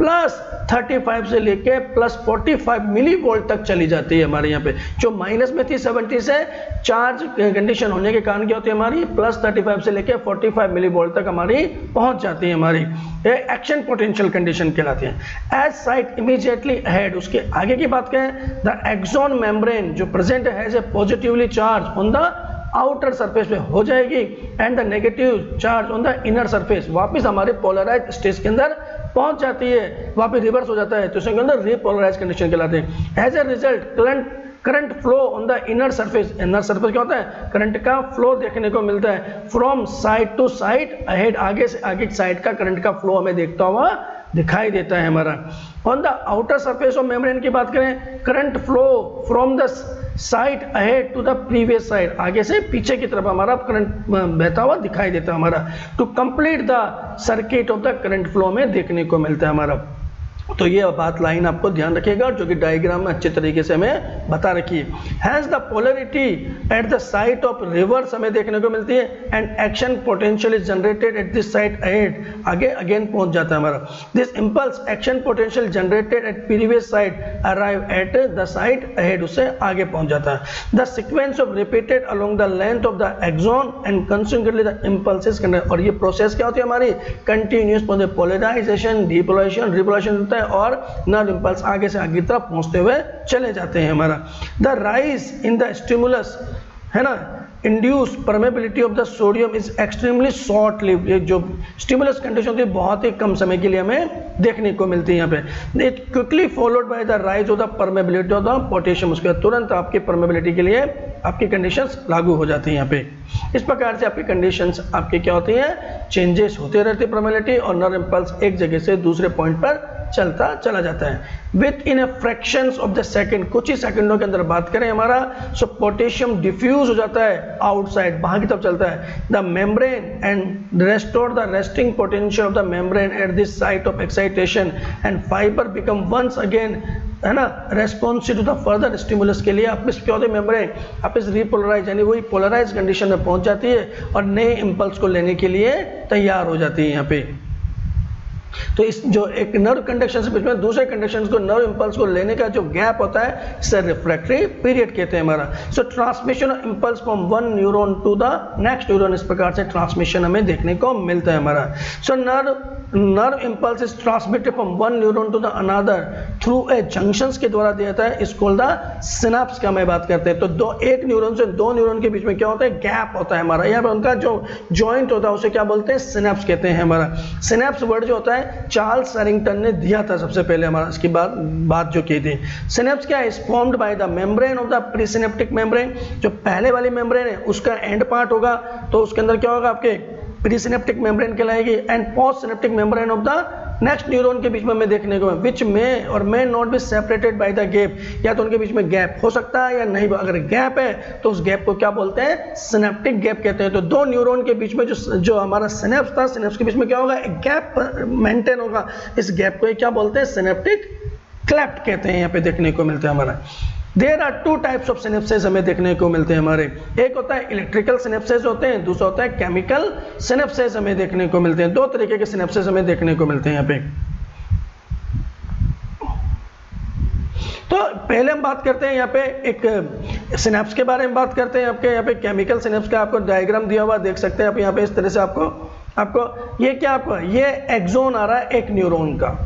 +35 से लेके +45 मिलीवोल्ट तक चली जाती है हमारे यहाँ पे। जो माइनस में थी 70 से, चार्ज कंडीशन होने के कारण क्या होती है हमारी, +35 से लेके 45 मिलीवोल्ट तक हमारी पहुंच जाती है हमारी, एक्शन पोटेंशियल कंडीशन कहलाती है। एज साइट इमीडिएटली अहेड, उसके आगे की बात करें, द एक्सोन मेम्ब्रेन जो प्रेजेंट है as a positively charge on the outer surface पे हो जाएगी and the negative charge on the inner surface वापस हमारे पोलराइज स्टेज के अंदर पहुंच जाती है, वापस रिवर्स हो जाता है, तो इसके अंदर रीपोलराइज कंडीशन कहलाते हैं। As a result current flow on the inner surface, inner surface क्या होता है, करंट का फ्लो देखने को मिलता है, from side to side ahead, आगे से आगे साइड का करंट का फ्लो हमें देखता हुआ दिखाई देता है हमारा। On the outer surface of membrane की बात करें, current flow from the side ahead to the previous side, आगे से पीछे की तरफ हमारा करंट बहता हुआ दिखाई देता है हमारा। To complete the circuit of the current flow में देखने को मिलता है हमारा। तो ये बात लाइन आपको ध्यान रखिएगा, जो कि डायग्राम में अच्छे तरीके से हमें बता रखी है। Has the polarity at the site of reverse हमें देखने को मिलती है and action potential is generated at this site ahead, आगे अगेन पहुंच जाता है हमारा। This impulse action potential generated at previous site arrive at the site ahead, उससे आगे पहुंच जाता है। The sequence of repeated along the length of the axon and consequently the impulses, और ये प्रोसेस क्या होती है हमारी, कंटिन्यूस पोलराइजेशन, डीपोलराइजेशन, रिपोलराइजेशन और नर्व इंपल्स आगे से आगे तरफ पहुंचते हुए चले जाते हैं हमारा। The rise in the stimulus है ना, induce permeability of the sodium is extremely short lived, ये जो स्टिमुलस कंडीशन होती है बहुत ही कम समय के लिए हमें देखने को मिलती है यहाँ पे। It quickly followed by the rise of the permeability of the potassium, उसके बाद तुरंत आपकी परमेबिलिटी के लिए आपकी कंडीशंस लागू हो जाती हैं यहाँ पे। इस प्रकार से आपकी कंडीशंस आपकी क्या होती हैं, चेंजेस होते रहते हैं परमेबिलिटी, और नर्व इंपल्स एक जगह से दूसरे पॉइंट पर चलता चला जाता है। With in A fractions of the second, कुछ ही सेकंडों के अंदर बात करें हमारा, सो पोटेशियम डिफ्यूज हो जाता है आउटसाइड, बाहर की तरफ चलता है। The membrane and restore the resting potential of the membrane at this site of excitation and fibre become once again है ना, responsive to the further stimulus के लिए आप इस क्या होते मेम्ब्रेन आप इस रीपोलराइज यानी वही पोलराइज कंडीशन में पहुंच जाती है और नए इम्पल्स को लेने के लिए तैयार हो जाती है यहाँ पे। तो इस जो एक नर्व कंडक्शन से बीच में दूसरे कंडक्शन को नर्व इंपल्स को लेने का जो गैप होता है इसे रिफ्रैक्टरी पीरियड कहते हैं हमारा। So transmission of impulse from one neuron to the next neuron, इस प्रकार से ट्रांसमिशन हमें देखने को मिलता है हमारा। So nerve impulse is transmitted from one neuron to the another through a junctions के द्वारा दिया जाता है, इस कॉल्ड द सिनेप्स का मैं बात करते हैं। तो एक न्यूरॉन से दो न्यूरॉन के बीच में क्या होता है, गैप होता है हमारा, यहाँ पर उनका जो जॉइंट होता है उसे क्या बोलते हैं, सिनेप्स कहते हैं हमारा। सिनेप्स वर्ड जो होता है चार्ल्स सैरिंगटन ने दिया था सबसे पहले हमारा, इसकी बात जो की थी। सिनेप्स क्या है, is formed by the membrane of the presynaptic membrane, जो पहले वाली मेम्ब्रेन है उसका एंड पार्ट होगा तो उसके अंदर क्या होगा, आपके प्रीसिनेप्टिक मेम्ब्रेन कहलाएगी, and post synaptic membrane of the next neuron के बीच में हमें देखने को विच में और may not be separated by the gap, या तो उनके बीच में गैप हो सकता है या नहीं, अगर गैप है तो उस गैप को क्या बोलते हैं, सिनेप्टिक गैप कहते हैं। तो दो न्यूरॉन के बीच में जो हमारा सिनेप्स था, सिनेप्स के बीच में क्या होगा, एक गैप मेंटेन होगा, इस गैप को क्या बोलते हैं, सिनेप्टिक क्लेफ्ट कहते हैं, यहाँ पे देखने को मिलता है हमारा। There are two types of synapses हमें देखने को मिलते हैं हमारे, एक होता है इलेक्ट्रिकल सिनेप्सेस होते हैं, दूसरा होता है केमिकल सिनेप्सेस हमें देखने को मिलते हैं। दो तरीके के सिनेप्सेस हमें देखने को मिलते हैं यहाँ पे। तो पहले हम बात करते हैं यहाँ पे एक सिनेप्स के बारे में बात करते हैं। आपके यहाँ पे केमिकल सिनेप्स का आपको डायग्राम दिया हुआ देख सकते हैं आप यहाँ पे, इस तरह से आपको ये क्या, आपको ये एक्सोन आ रहा है एक न्यूरॉन का,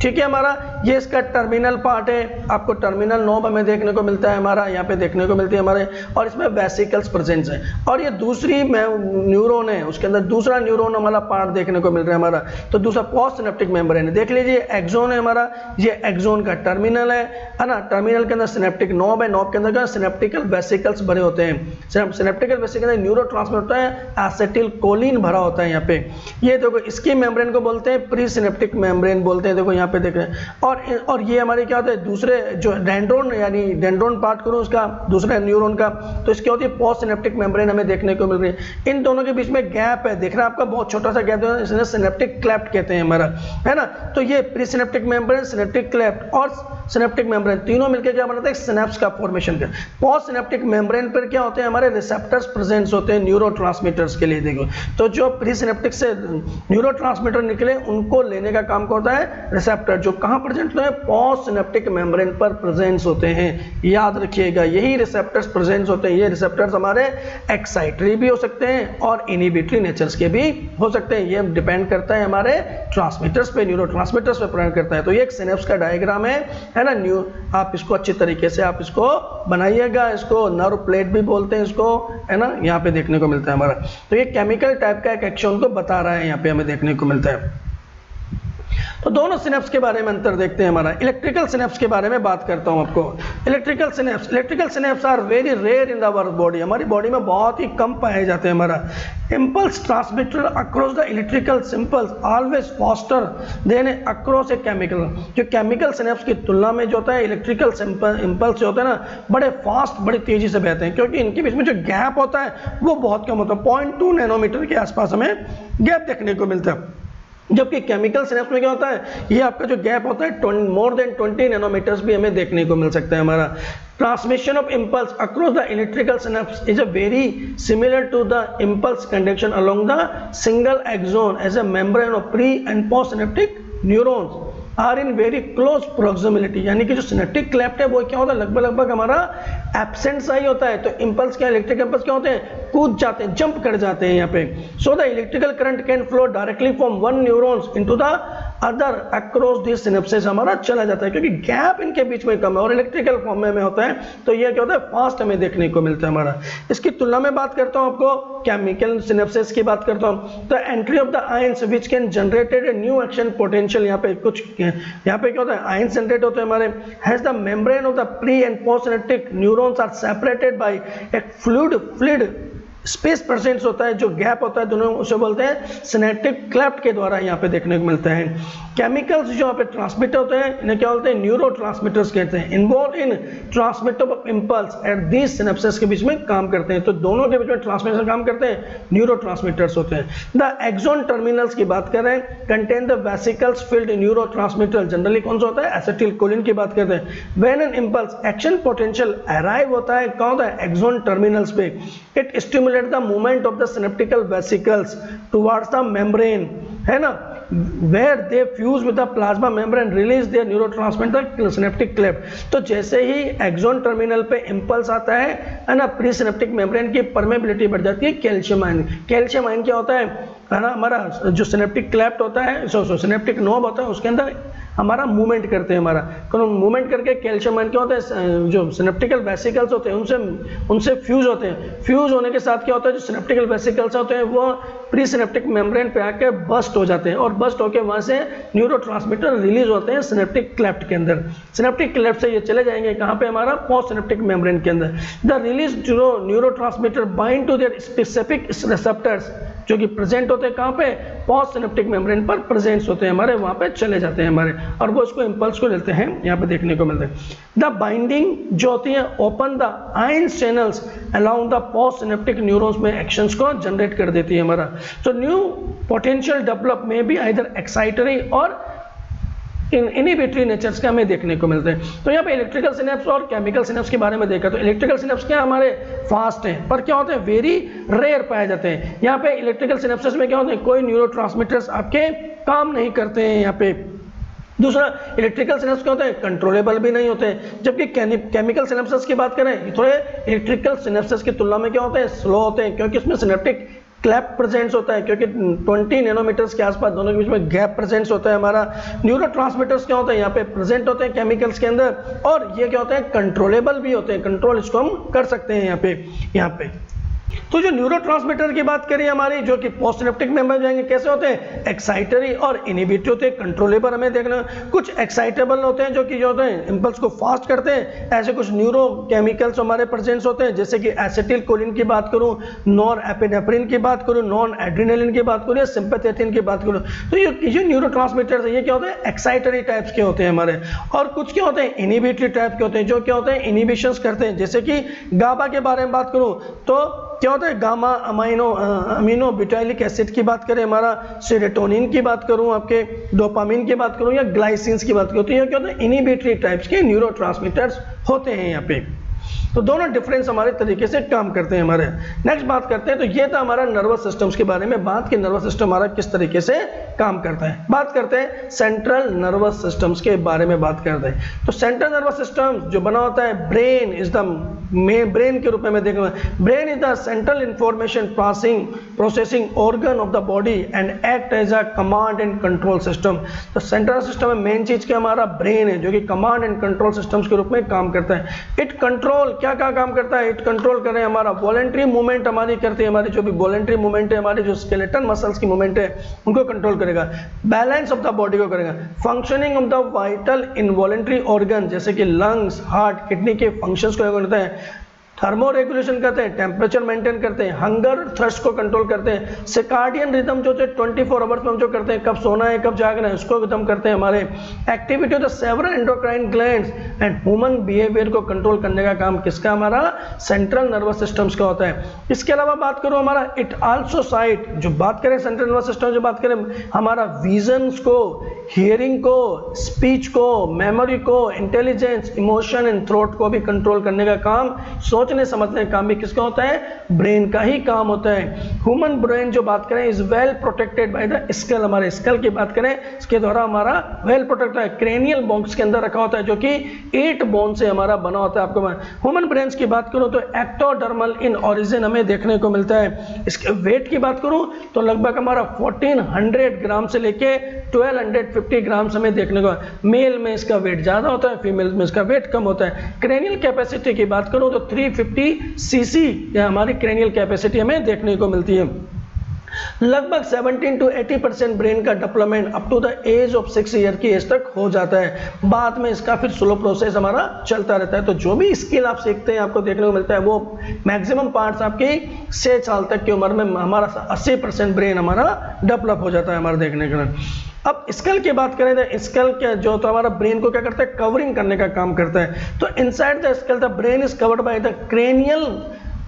ठीक है हमारा, ये इसका टर्मिनल पार्ट है, आपको टर्मिनल नोब हमें देखने को मिलता है हमारा, यहाँ पे देखने को मिलती है हमारे, और इसमें वेसिकल्स प्रेजेंट है, और ये दूसरी न्यूरॉन है, उसके अंदर दूसरा न्यूरॉन हमारा पार्ट देखने को मिल रहा है हमारा। तो दूसरा पोस्ट सिनेप्टिक मेम्ब्रेन है, देख लीजिए एक्सोन है हमारा, ये एक्सोन का टर्मिनल है ना, टर्मिनल के अंदर सिनेप्टिक नोब है, नोब के अंदर क्या सिनेप्टिकल वेसिकल्स भरे होते हैं, सिनेप्टिकल वेसिकल न्यूरोट्रांसमीटर होता है, एसिटिल कोलिन भरा होता है यहाँ पे। ये देखो इसकी मेम्ब्रेन को बोलते हैं प्री सिनेप्टिक मेम्ब्रेन बोलते हैं, देखो यहाँ पे देख रहे हैं। और ये हमारे क्या होता है, दूसरे जो डेंड्रोन यानी डेंड्रोन पार्ट करूं उसका दूसरे न्यूरॉन का, तो इसकी होती है पोस्ट सिनेप्टिक मेम्ब्रेन हमें देखने को मिल रही है। इन दोनों के बीच में गैप है, देख रहे हैं आपका बहुत छोटा सा गैप, इसने सिनेप्टिक क्लेफ्ट कहते हैं हमारा, है ना। तो ये pre synaptic membrane, synaptic cleft और सिनेप्टिक मेम्ब्रेन तीनों मिलकर क्या बनाते हैं, सिनेप्स का फॉर्मेशन का। पोस्ट सिनेप्टिक मेम्ब्रेन पर क्या होते हैं, हमारे रिसेप्टर्स प्रेजेंट होते हैं न्यूरोट्रांसमीटर्स के लिए। देखो तो जो प्री सिनेप्टिक से न्यूरोट्रांसमीटर निकले उनको लेने का काम करता है रिसेप्टर, जो कहां प्रेजेंट होते हैं, पोस्ट सिनेप्टिक मेम्ब्रेन पर प्रेजेंट होते हैं। याद रखिएगा यही रिसेप्टर्स प्रेजेंट होते हैं। ये रिसेप्टर्स हमारे एक्साइटरी भी हो सकते हैं और इनहिबिटरी नेचर्स के भी हो सकते हैं, ये डिपेंड करता है हमारे ट्रांसमीटर्स पे, न्यूरोट्रांसमीटर्स पे डिपेंड करता है। तो ये एक सिनेप्स का डायग्राम है ना, आप इसको अच्छी तरीके से आप इसको बनाइएगा, इसको नर्व प्लेट भी बोलते हैं इसको, है ना, यहाँ पे देखने को मिलता है हमारा। तो ये केमिकल टाइप का एक एक्शन को बता रहा है, यहाँ पे हमें देखने को मिलता है। तो दोनों सिनेप्स के बारे में अंतर देखते हैं हमारा। इलेक्ट्रिकल सिनेप्स के बारे में बात करता हूं आपको। Electrical synapse are very rare in our body, हमारी बॉडी में बहुत ही कम पाए जाते हैं हमारा। Impulse transmitter across the electrical synapses always faster than across a chemical. जो केमिकल सिनेप्स की तुलना में जो होता है इलेक्ट्रिकल इंपल्स जो होता है ना, बड़े फास्ट बड़ी तेजी से बहते हैं, क्योंकि इनके बीच में जो गैप होता है वो बहुत कम होता है, 0.2 नैनोमीटर के आसपास हमें गैप देखने को मिलता है। जबकि केमिकल सिनेप्स में क्या होता है, ये आपका जो गैप होता है मोर देन 20 नैनोमीटर्स भी हमें देखने को मिल सकता है हमारा। Transmission of impulse across the electrical synapse is a very similar to the impulse conduction along the single axon as a membrane of pre and post synaptic neurons are in very close proximity. यानी कि जो सिनेप्टिक क्लेफ्ट है वो क्या होता है, लगभग हमारा एब्सेंट सा ही होता है। तो इंपल्स क्या, इलेक्ट्रिक इंपल्स क्या होते हैं, कूद जाते हैं, जंप कर जाते हैं यहाँ पे। So the electrical current can flow directly from one neurons into the other across this synapses हमारा चला जाता है, क्योंकि गैप इनके बीच में कम है और इलेक्ट्रिकल फॉर्म में होता है। तो ये क्या होता है, फास्ट हमें देखने को मिलता है हमारा। इसकी तुलना में बात करता हूँ आपको केमिकल सिनेप्सेस की बात करता हूँ। तो entry of the ions which can generated a new action potential, यहाँ पे कुछ यहाँ पे क्या होता है, आयंस जनरेट होते हैं हमारे। Has the membrane of the pre and post synaptic neurons are separated by a fluid space presence होता है, जो गैप होता है दोनों, उसे बोलते हैं सिनेप्टिक क्लेफ्ट के द्वारा यहाँ पे देखने को मिलता है। केमिकल्स जो यहाँ पे ट्रांसमिट होते हैं इन्हें क्या बोलते हैं, न्यूरो ट्रांसमीटर्स कहते हैं। Involve in transmitter of impulse at these synapses के बीच में काम करते हैं, तो दोनों के बीच में ट्रांसमिशन काम करते हैं, न्यूरो ट्रांसमीटर्स होते हैं। द एक्सॉन टर्मिनल्स की बात करें, contain the vesicles field neuro transmitter, generally कौन सा होता है, एसिटिल कोलिन की बात करते हैं। When an impulse action potential arrive होता है कहाँ होता है, एक्सॉन टर्मिनल्स पे, it stimulate the movement of the synaptical vesicles towards the membrane, है ना, where they fuse with the plasma membrane release their neurotransmitter synaptic cleft। तो जैसे ही एक्सॉन टर्मिनल पे इम्पल्स आता है ना, प्री सिनेप्टिक मेम्ब्रेन की परमेबिलिटी बढ़ जाती है कैल्शियम आयन। कैल्शियम आयन क्या होता है ना, हमारा जो सिनेप्टिक क्लेफ्ट होता है, सिनेप्टिक नोब होता है, उसके अंदर हमारा मूवमेंट करते हैं, हमारा मूवमेंट करके कैल्शियम आयन क्या होता है, जो सिनेप्टिकल वेसिकल्स होते हैं उनसे फ्यूज होते हैं। फ्यूज होने के साथ क्या होता है, जो सिनेप्टिकल वेसिकल्स होते हैं वो प्री सिनेप्टिक मेम्ब्रेन पे आके बस्ट हो जाते हैं, और बस्ट होकर वहाँ से न्यूरोट्रांसमीटर रिलीज होते हैं सिनेप्टिक क्लेफ्ट के अंदर। सिनेप्टिक क्लेफ्ट से ये चले जाएंगे कहाँ पे, हमारा पोस्ट सिनेप्टिक मेम्ब्रेन के अंदर। The release neurotransmitter bind to their specific receptors, जो कि प्रेजेंट होते हैं कहाँ पे, पोस्ट सिनेप्टिक मेम्ब्रेन पर प्रेजेंस होते हैं हमारे, वहाँ पे चले जाते हैं हमारे, और वो उसको इम्पल्स को लेते हैं, यहाँ पे देखने को मिलते हैं। द बाइंडिंग जो होती है open the ion channels allowing the post synaptic neurons में एक्शंस को जनरेट कर देती है हमारा। तो न्यू पोटेंशियल डेवलप में भी आइदर एक्साइटरी और इनहिबिटरी नेचर्स का हमें देखने को मिलते हैं। तो यहाँ पे इलेक्ट्रिकल सिनेप्स और केमिकल सिनेप्स के बारे में देखा, तो इलेक्ट्रिकल सिनेप्स क्या हमारे फास्ट हैं, पर क्या होते हैं, वेरी रेयर पाए जाते हैं। यहाँ पे इलेक्ट्रिकल सिनेप्सिस में क्या होते हैं, कोई न्यूरोट्रांसमीटर्स आपके काम नहीं करते हैं यहाँ पे। दूसरा, इलेक्ट्रिकल सिनेप्स क्या होते हैं, कंट्रोलेबल भी नहीं होते हैं, जबकि केमिकल सिनेप्सिस की बात करें, थोड़े इलेक्ट्रिकल सिनेप्सिस की तुलना में क्या होते हैं, स्लो होते हैं, क्योंकि उसमें सिनेप्टिक क्लेफ्ट प्रेजेंस होता है, क्योंकि 20 नैनोमीटर्स के आसपास दोनों के बीच में गैप प्रेजेंस होता है हमारा। न्यूरोट्रांसमीटर्स क्या होते हैं, यहाँ पे प्रेजेंट होते हैं केमिकल्स के अंदर, और ये क्या होते हैं, कंट्रोलेबल भी होते हैं, कंट्रोल इसको हम कर सकते हैं यहाँ पे। तो जो न्यूरोट्रांसमीटर की बात करें हमारी, जो कि पोस्ट सिनेप्टिक मेम्ब्रेन जाएंगे, कैसे होते हैं, एक्साइटरी और इनहिबिटरी होते हैं। कंट्रोलेबल हमें देखना, कुछ एक्साइटेबल होते हैं जो कि जो होते हैं इंपल्स को फास्ट करते हैं, ऐसे कुछ न्यूरो केमिकल्स हमारे प्रेजेंस होते हैं, जैसे कि एसिटिल कोलिन की बात करूं, नॉर एपिनेफ्रिन की बात करूं, नॉन एड्रेनालिन की बात करूं, या सिंपैथेटिन की बात करूं। तो ये जो न्यूरोट्रांसमीटर्स है ये क्या होते हैं, एक्साइटरी टाइप्स के होते हैं हमारे, और कुछ क्या होते हैं, इनहिबिटरी टाइप के होते हैं, जो क्या होते हैं, इनहिबिशंस करते हैं। जैसे कि गाबा के बारे में बात करूं तो क्या होता है, गामा अमीनो ब्यूटाइलिक एसिड की बात करें, हमारा सेरोटोनिन की बात करूं, आपके डोपामिन की बात करूं, या ग्लाइसिन्स की बात करूं, तो ये क्या होता है, इनहिबिटरी टाइप्स के न्यूरोट्रांसमीटर्स होते हैं यहाँ पे। तो दोनों डिफरेंस हमारे तरीके से काम करते हैं हमारे। नेक्स्ट बात करते हैं, तो ये था हमारा नर्वस सिस्टम्स के बारे में बात, कि नर्वस सिस्टम हमारा किस तरीके से काम करता है। बात करते हैं सेंट्रल नर्वस सिस्टम्स के बारे में बात करते हैं। तो सेंट्रल नर्वस सिस्टम जो बना होता है, brain is the main, brain के रूप में देखना, brain is the central information processing organ of the body and act as a command and control system. तो सेंट्रल सिस्टम में मेन चीज क्या, हमारा ब्रेन है, जो कि कमांड एंड कंट्रोल सिस्टम्स के रूप में काम करता है। इट कंट्रोल क्या काम करता है, इट कंट्रोल करें हमारा वॉलेंट्री मूवमेंट हमारी करती है, हमारी जो भी वॉलेंट्री मूवमेंट है, हमारी जो स्केलेटन मसल्स की मूवमेंट है उनको कंट्रोल करेगा, बैलेंस ऑफ द बॉडी को करेगा, functioning of the vital involuntary organ जैसे कि लंग्स, हार्ट, किडनी के फंक्शंस को करता है, थर्मो रेगुलेशन करते हैं, टेम्परेचर मेंटेन करते हैं, हंगर थर्स्ट को कंट्रोल करते हैं, सर्काडियन रिदम जो 24 आवर्स में हम जो करते हैं, कब सोना है कब जागना है उसको एकदम करते हैं हमारे, activity of the several endocrine glands and human behaviour को कंट्रोल करने का काम किसका, हमारा सेंट्रल नर्वस सिस्टम्स का होता है। इसके अलावा बात करूं हमारा इट आल्सो साइट, जो बात करें सेंट्रल नर्वस सिस्टम, जो बात करें हमारा विजन्स को, हियरिंग को, स्पीच को, मेमोरी को, इंटेलिजेंस, इमोशन एंड थॉट को भी कंट्रोल करने का काम, सोचने समझने का काम भी किसका होता है, ब्रेन का ही काम होता है। ह्यूमन ब्रेन जो बात करें is well protected by the skull, हमारे स्कल की बात करें इसके द्वारा हमारा वेल प्रोटेक्टेड है, क्रेनियल बोन्स के अंदर रखा होता है जो कि 8 बोन से हमारा बना होता है। आपको ह्यूमन ब्रेन की बात करूं तो एक्टोडर्मल इन ओरिजिन हमें देखने को मिलता है। इसके वेट की बात करूं तो लगभग हमारा 1400 ग्राम से लेके 1250 ग्राम हमें देखने को, मेल में इसका वेट ज्यादा होता है, फीमेल में इसका वेट कम होता है। क्रेनियल कैपेसिटी की बात करूं तो 350 सीसी या हमारी क्रेनियल कैपेसिटी हमें देखने को मिलती है। लगभग 17 to 80% ब्रेन का development up to the age of 6 year की एज तक हो जाता है। बाद में इसका फिर स्लो प्रोसेस हमारा चलता रहता है। तो जो भी स्किल आप सीखते हैं आपको देखने को मिलता है वो मैक्सिमम पार्ट्स आपकी 6 साल तक की उम्र में हमारा 80% ब्रेन हमारा डेवलप हो जाता है हमारा देखने के लिए। अब स्कल की बात करें तो स्कल क्या जो तो हमारा ब्रेन को क्या करता है, कवरिंग करने का काम करता है। तो inside the skull the brain is covered by the cranial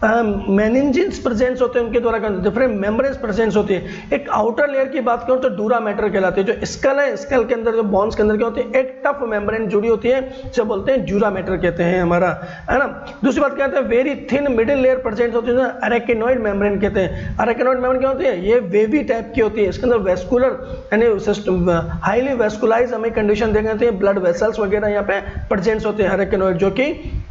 meninges presence होते हैं, उनके द्वारा डिफरेंट मेम्ब्रेन्स प्रेजेंस होती है। एक आउटर लेयर की बात करूं तो डूरा मैटर कहलाती है। जो स्कल है, स्कल के अंदर जो बोन्स के अंदर क्या होती है, एक टफ मेम्ब्रेन जुड़ी होती है, जिसे बोलते हैं ड्यूरा मैटर कहते हैं हमारा, है ना। दूसरी बात कहते हैं very thin middle layer present होती है, अरेकिनोइड मेम्ब्रेन कहते हैं। अरेकिनोइड मेम्ब्रेन क्या होती है, ये वेवी टाइप की होती है। इसके अंदर वेस्कुलर यानी सिस्टम हाईली वेस्कुलाइज हमें कंडीशन देखते हैं, ब्लड वेसल्स वगैरह यहाँ पे प्रेजेंस होते हैं अरेकिनोइड,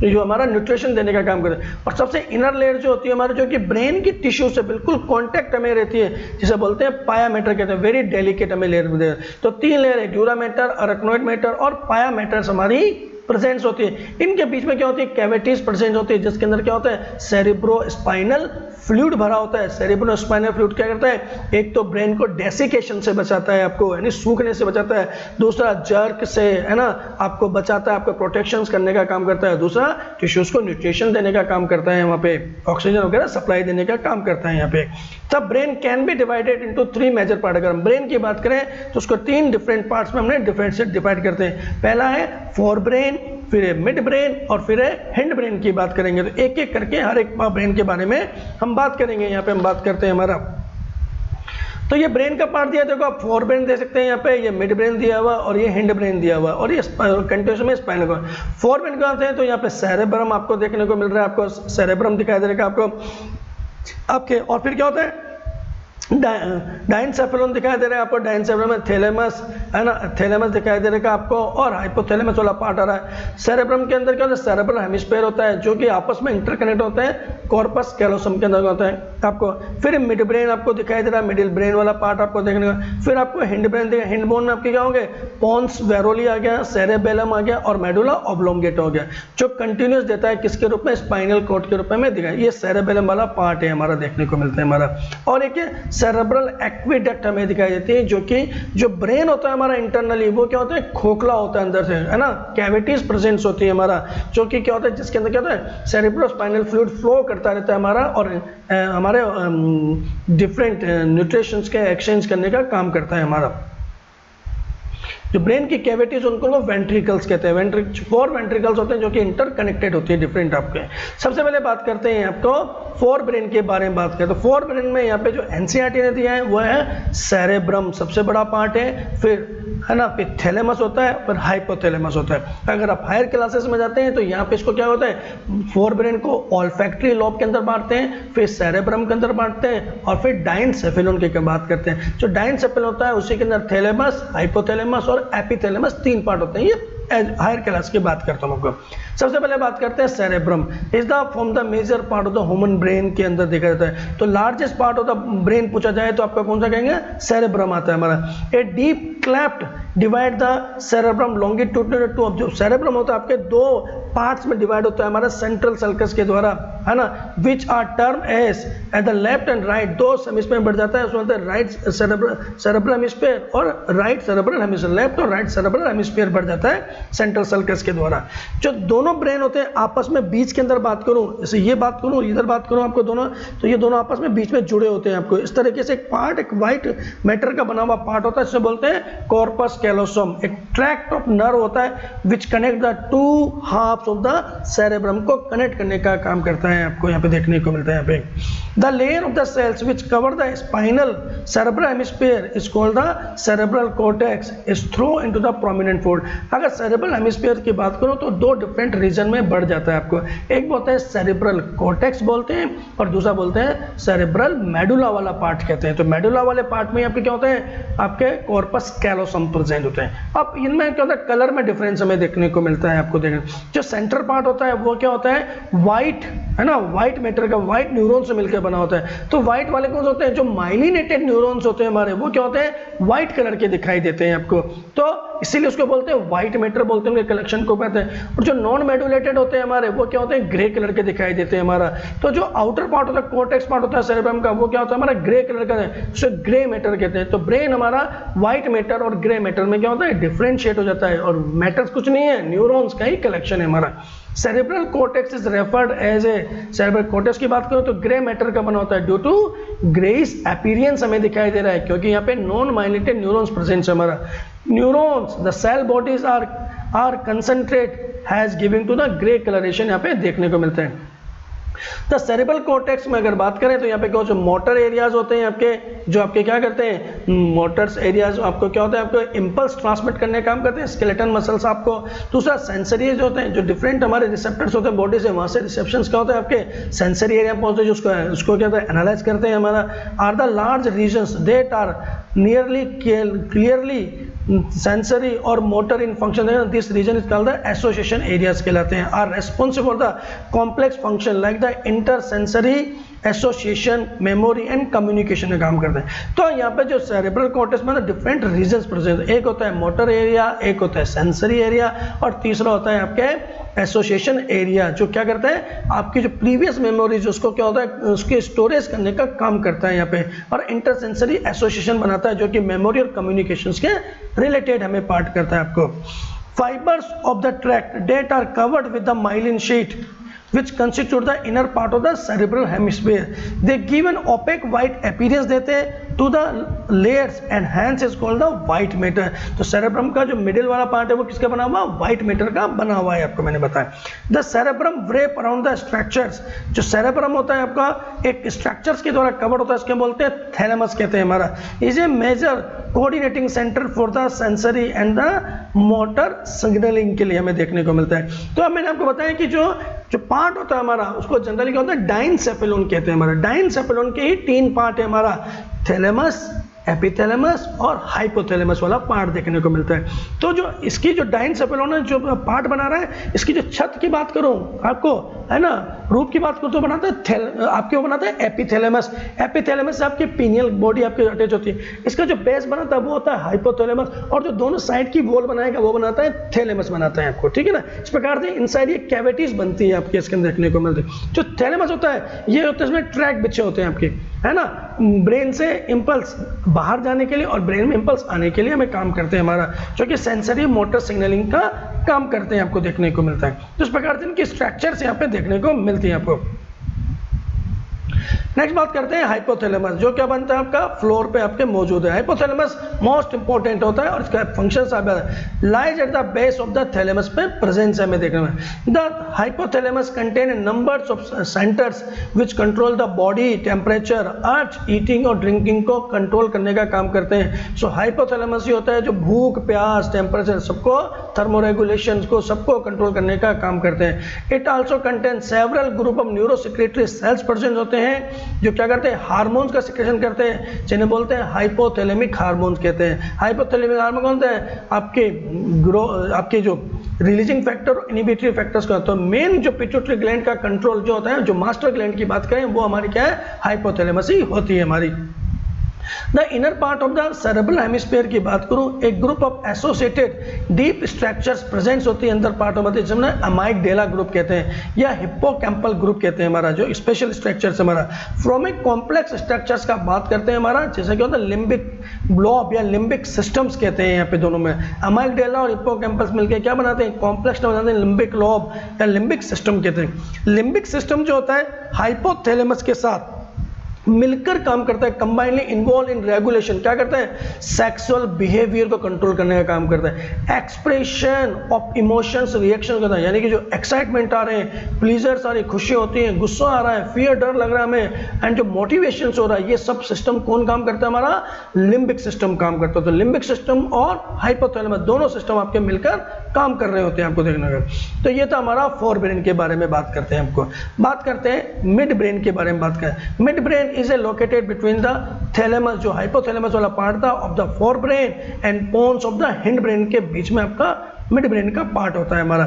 जो हमारा न्यूट्रिशन देने का काम करते हैं। और सबसे इनर लेयर जो होती है हमारे, जो कि ब्रेन की टिश्यू से बिल्कुल कांटेक्ट में रहती है, जिसे बोलते हैं पाया मैटर कहते हैं। वेरी डेलिकेट हमें लेयर। तो 3 लेयर है, ड्यूरा मैटर, अरेकिनोइड मैटर और पाया मैटर्स हमारी प्रेजेंस होती है। इनके बीच में क्या होती है, कैविटीज प्रेजेंट होती है, जिसके अंदर क्या होता है, सेरिब्रो स्पाइनल फ्लूइड भरा होता है। सेरिब्रो स्पाइनल फ्लूइड क्या करता है, एक तो ब्रेन को डेसिकेशन से बचाता है, आपको यानी सूखने से बचाता है। दूसरा जर्क से, है ना, आपको बचाता है, आपको प्रोटेक्शन करने का काम करता है। दूसरा टिश्यूज को न्यूट्रिशन देने का काम करता है, वहाँ पे ऑक्सीजन वगैरह सप्लाई देने का काम करता है यहाँ पे। तब brain can be divided into 3 major part. अगर हम ब्रेन की बात करें तो उसको 3 डिफरेंट पार्ट्स में हमने डिवाइड करते हैं। पहला है फोर ब्रेन, फिर है मिड ब्रेन और फिर है हिंड ब्रेन की बात करेंगे। तो एक एक करके हर एक ब्रेन के बारे में हम बात करेंगे। यहाँ पे हम बात करते हैं हमारा, तो ये ब्रेन का पार्ट दिया, देखो आप फोर ब्रेन दे सकते हैं यहाँ पे, ये मिड ब्रेन दिया हुआ और ये हिंड ब्रेन दिया हुआ और ये कंटिन्यूस में स्पाइनल कॉर्ड। फोर ब्रेन कहाँ हैं, तो यहाँ पे सेरेब्रम आपको देखने को मिल रहा है, आपको सेरेब्रम दिखाई दे रहा है आपके। और फिर क्या होता है, डाइनसेफेलॉन दिखाई दे रहा है आपको, डाइनसेफेलॉन में थैलेमस, है ना, थैलेमस दिखाई दे रहा है आपको और हाइपोथैलेमस वाला पार्ट आ रहा है। सेरेब्रम के अंदर क्या होता है, सेरेब्रल हेमिस्फीयर होता है, जो कि आपस में इंटरकनेक्ट होते हैं, कॉर्पस कैलोसम के अंदर होता है आपको। फिर मिड ब्रेन आपको दिखाई दे रहा है, मिडिल ब्रेन वाला पार्ट आपको देखने का। फिर आपको हिंड ब्रेन दिखा, हिंड बोन में आपके क्या होंगे, पोन्स वेरोली आ गया, सेरेबेलम आ गया और मेडुला ऑब्लोंगेट हो गया, जो कंटिन्यूस देता है किसके रूप में, स्पाइनल कॉर्ड के रूप में दिखाई। ये सेरेबेलम वाला पार्ट है हमारा, देखने को मिलता है हमारा। और एक सेरेब्रल एक्विडक्ट हमें दिखाई देती है, जो कि जो ब्रेन होता है हमारा इंटरनली, वो क्या होता है, खोखला होता है अंदर से, है ना, कैविटीज प्रेजेंस होती है हमारा, जो कि क्या होता है, जिसके अंदर क्या होता है, सेरेब्रोस्पाइनल फ्लूइड फ्लो करता रहता है हमारा और हमारे डिफरेंट न्यूट्रिशंस के एक्सचेंज करने का काम करता है हमारा। जो ब्रेन की कैविटीज उनको लोग वेंट्रिकल्स कहते हैं। 4 वेंट्रिकल्स होते हैं जो कि इंटरकनेक्टेड होती है डिफरेंट आपके। सबसे पहले बात करते हैं आपको 4 ब्रेन के बारे में बात करें तो 4 ब्रेन में यहाँ पे जो एनसीईआरटी ने दिया है वो है सेरेब्रम, सबसे बड़ा पार्ट है, फिर है ना, फिर थैलेमस होता है, फिर हाइपोथैलेमस होता है। अगर आप हायर क्लासेस में जाते हैं तो यहाँ पे इसको क्या होता है, 4 ब्रेन को ऑल्फैक्टरी लोब के अंदर बांटते हैं, फिर सेरेब्रम के अंदर बांटते हैं और फिर डाइनसेफेलॉन की बात करते हैं। जो डाइनसेफेलॉन होता है उसी के अंदर थैलेमस, हाइपोथैलेमस और एपिथैलेमस 3 पार्ट होते हैं। ये हायर क्लास की बात करता हूँ आपको। सबसे पहले बात करते हैं cerebrum is the from the major part of the human brain के अंदर देखा जाता है। तो largest part of the brain पूछा जाए तो आपका कौन सा कहेंगे, सेरेब्रम आता है हमारा। A deep cleft divide the cerebrum longitudinal two of, जो सेरेब्रम होता है आपके 2 पार्ट्स में डिवाइड होता है हमारा सेंट्रल सर्कस के द्वारा, है ना, which are term as at the left and right, 2 hemisphere बढ़ जाता है, उसमें होता है राइट सेरेब्रल हेमिस्फीयर और राइट सेरेब्रल हेमिस्फीयर, लेफ्ट और राइट सेरेब्रल हेमिस्फीयर बढ़ जाता है सेंट्रल सर्कस के द्वारा। जो दोनों ब्रेन होते हैं आपस में बीच के अंदर बात करूं, जैसे ये बात करूं इधर बात करूं आपको दोनों, तो ये दोनों आपस में बीच में जुड़े होते हैं आपको इस तरीके से। एक पार्ट, एक व्हाइट मैटर का बना हुआ पार्ट होता है, जिसे बोलते हैं कॉर्पस कैलोसम। एक ट्रैक्ट ऑफ नर्व होता है which connect the 2 halves of the cerebrum, को कनेक्ट करने का काम करता है, आपको यहाँ पे देखने को मिलता है। यहाँ पे the layer of the cells which cover the spinal cerebral hemisphere is called the cerebral cortex is through into the prominent fold. अगर सेरेब्रल हेमिस्फीयर की बात करो तो 2 डिफरेंट रीजन में बढ़ जाता है आपको। एक बोलते हैं सेरेब्रल कॉर्टेक्स बोलते हैं और दूसरा बोलते हैं सेरेब्रल मेडुला वाला पार्ट कहते हैं। तो मेडुला वाले पार्ट में आपके क्या होते हैं, आपके कॉर्पस कैलोसम प्रेजेंट होते हैं। अब इनमें क्या होता है, कलर में डिफरेंस हमें देखने को मिलता है आपको देखने। जो सेंटर पार्ट होता है वो क्या होता है, व्हाइट, है ना, व्हाइट मैटर का, व्हाइट न्यूरॉन से मिलकर बना होता है। तो व्हाइट वाले कौन से होते हैं, जो माइलिनेटेड न्यूरॉन्स होते हैं हमारे, वो क्या होते हैं, व्हाइट कलर के दिखाई देते हैं आपको, तो इसीलिए उसको बोलते हैं व्हाइट मैटर बोलते हैं, कलेक्शन को कहते हैं। और जो नॉन मेडुलेटेड होते हैं हमारे, वो क्या होते हैं, ग्रे कलर के दिखाई देते हैं हमारा। तो जो आउटर पार्ट होता है, कोर्टेक्स पार्ट होता है सेरेब्रम का, वो क्या होता है हमारा, ग्रे कलर का है, उसे ग्रे मैटर कहते हैं। तो ब्रेन हमारा व्हाइट मैटर और ग्रे मैटर में क्या होता है, डिफरेंशिएट हो जाता है, और मैटर्स कुछ नहीं है, न्यूरॉन्स का ही कलेक्शन है हमारा। Cerebral cortex is referred as a, cerebral cortex की बात करो तो ग्रे मैटर का बना होता है, ड्यू टू ग्रेइश अपीयरेंस हमें दिखाई दे रहा है, क्योंकि यहाँ पे नॉन माइलिनेटेड न्यूरॉन्स प्रेजेंट है हमारा। Neurons the cell bodies are concentrate has giving to the grey colouration यहाँ पे देखने को मिलता है। द सेरेब्रल कॉर्टेक्स में अगर बात करें तो यहाँ पे क्या जो मोटर एरियाज होते हैं आपके, जो आपके क्या करते हैं, मोटर्स एरियाज आपको क्या होता है, आपको इम्पल्स ट्रांसमिट करने का काम करते हैं, स्केलेटन मसल्स आपको। दूसरा सेंसरीज होते हैं, जो डिफरेंट हमारे रिसेप्टर्स होते हैं बॉडी से, वहाँ से रिसेप्शंस क्या होते हैं आपके सेंसरी एरिया पहुँचते हैं, उसको क्या होता है, एनालाइज करते हैं हमारा। Are the large regions that are nearly clearly sensory और motor in function, this region is called the association areas कहलाते हैं। Are responsible for the complex function like the inter sensory association, memory and communication में काम करते हैं। तो यहाँ पे जो सेरेब्रल कॉर्टेक्स में डिफरेंट रीजन्स प्रेजेंट, एक होता है मोटर एरिया, एक होता है सेंसरी एरिया, और तीसरा होता है आपके एसोसिएशन एरिया, जो क्या करता है, आपकी जो प्रीवियस मेमोरीज उसको क्या होता है, उसके स्टोरेज करने का काम करता है यहाँ पे, और इंटरसेंसरी एसोसिएशन बनाता है, जो कि मेमोरी और कम्युनिकेशंस के रिलेटेड हमें पार्ट करता है आपको। Fibres of the tract that are covered with the myelin sheath which constitute the inner part of the cerebral hemisphere. They give an opaque white appearance देते हैं to the layers and hence is called the white matter. तो cerebrum का जो मिडिल वाला पार्ट है वो किसका बना हुआ, white matter का बना हुआ है, आपको मैंने बताया। The cerebrum wrap around the structures, जो cerebrum होता है आपका एक structures के द्वारा कवर होता है, इसके बोलते हैं thalamus कहते हैं हमारा। is a major coordinating center for the sensory and the motor signaling के लिए हमें देखने को मिलता है। तो अब मैंने आपको बताया कि जो पार्ट होता है हमारा उसको जनरली क्या होता है, डाइनसेफेलोन कहते हैं हमारा। डाइनसेफेलोन के ही 3 पार्ट है हमारा, थैलेमस, एपिथैलेमस और हाइपोथैलेमस वाला पार्ट देखने को मिलता है। तो जो इसकी जो डाइनसेफेलोन है जो पार्ट बना रहा है, इसकी जो छत की बात करूं आपको, है ना, रूप की बात करूं तो बनाता है आपके वो बनाता है एपिथैलेमस। एपिथैलेमस से आपकी पीनियल बॉडी आपके अटैच होती है। इसका जो बेस बनाता है वो होता है हाइपोथैलेमस, और जो दोनों साइड की वॉल बनाएगा वो बनाता है थैलेमस बनाता है आपको, ठीक है ना। इस प्रकार से इनसाइड ये कैविटीज बनती है आपके इसके अंदर देखने को मिलती है। जो थैलेमस होता है ये होता है, इसमें ट्रैक बिछे होते हैं आपके, है ना, ब्रेन से इम्पल्स बाहर जाने के लिए और ब्रेन में इम्पल्स आने के लिए हमें काम करते हैं हमारा, जो कि सेंसरी मोटर सिग्नलिंग का काम करते हैं, आपको देखने को मिलता है। तो इस प्रकार से इनकी स्ट्रक्चर्स यहाँ पे देखने को मिलती हैं आपको। नेक्स्ट बात करते हैं हाइपोथैलेमस, जो क्या बनता है आपका फ्लोर पे आपके मौजूद है। हाइपोथैलेमस मोस्ट इंपॉर्टेंट होता है और इसका फंक्शंस आप lies at the base of the thalamus पे प्रेजेंस है हमें देखने में। The hypothalamus contain numbers of centres which control the body temperature, earth, eating और ड्रिंकिंग को कंट्रोल करने का काम करते हैं। सो हाइपोथैलेमस ही होता है जो भूख, प्यास, टेम्परेचर सबको, थर्मोरेगुलेशन को सबको कंट्रोल करने का काम करते हैं। It also contain several group of neurosecretory cells present होते हैं जो क्या करते हैं, हार्मोन्स का सिक्रेशन करते हैं, जिन्हें बोलते हैं हाइपोथैलेमिक हार्मोन्स कहते हैं। हाइपोथैलेमिक हार्मोन कौन होते हैं, आपके जो रिलीजिंग फैक्टर और इनिबिटरी फैक्टर्स का। तो मेन जो पिट्यूटरी ग्लैंड का कंट्रोल जो होता है, जो मास्टर ग्लैंड की बात करें वो हमारी क्या है, हाइपोथैलेमस ही होती है हमारी। The inner part of the cerebral hemisphere की बात करूं, एक group of associated deep structures presence होती है अंदर पार्ट में, जिसमें अमाइगडेला ग्रुप कहते हैं या हिप्पोकैम्पल ग्रुप कहते हैं हमारा, जो स्पेशल स्ट्रक्चर्स हमारा। फ्रॉम ए कॉम्प्लेक्स स्ट्रक्चर्स का बात करते हैं हमारा, जैसे कि होता है लिम्बिक ब्लॉब या लिम्बिक सिस्टम्स कहते हैं यहाँ पे दोनों में। अमाइगडेला और हिप्पोकैम्पस मिलकर क्या बनाते हैं, कॉम्प्लेक्स बनाते हैं लिम्बिक लॉब या लिम्बिक सिस्टम कहते हैं। लिम्बिक सिस्टम जो होता है हाइपोथैलेमस के साथ मिलकर काम करता है, कंबाइनली इन्वॉल्व इन रेगुलेशन, क्या करता है, सेक्सुअल बिहेवियर को कंट्रोल करने का काम करता है। एक्सप्रेशन ऑफ इमोशंस, रिएक्शन करता है, यानी कि जो एक्साइटमेंट आ रहे हैं, प्लीजर्स आ रही, खुशी होती है, गुस्सा आ रहा है, फियर डर लग रहा है हमें, एंड जो मोटिवेशन हो रहा है, ये सब सिस्टम कौन काम करता है, हमारा लिम्बिक सिस्टम काम करता है। तो लिम्बिक सिस्टम और हाइपोथैलेमस दोनों सिस्टम आपके मिलकर काम कर रहे होते हैं आपको देखने का। तो ये तो हमारा फोर ब्रेन के बारे में बात करते हैं। हमको बात करते हैं मिड ब्रेन के बारे में बात करें। Mid brain is located between the thalamus, जो हाइपोथैलेमस वाला पार्ट था, of the forebrain and pons of the hindbrain के बीच में आपका मिड ब्रेन का पार्ट होता है हमारा।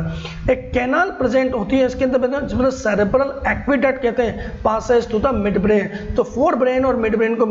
एक कैनाल प्रेजेंट होती है इसके अंदर, मतलब सेरेब्रल एक्विडक्ट कहते हैं, passes to the mid brain. तो फोर ब्रेन और मिड ब्रेन को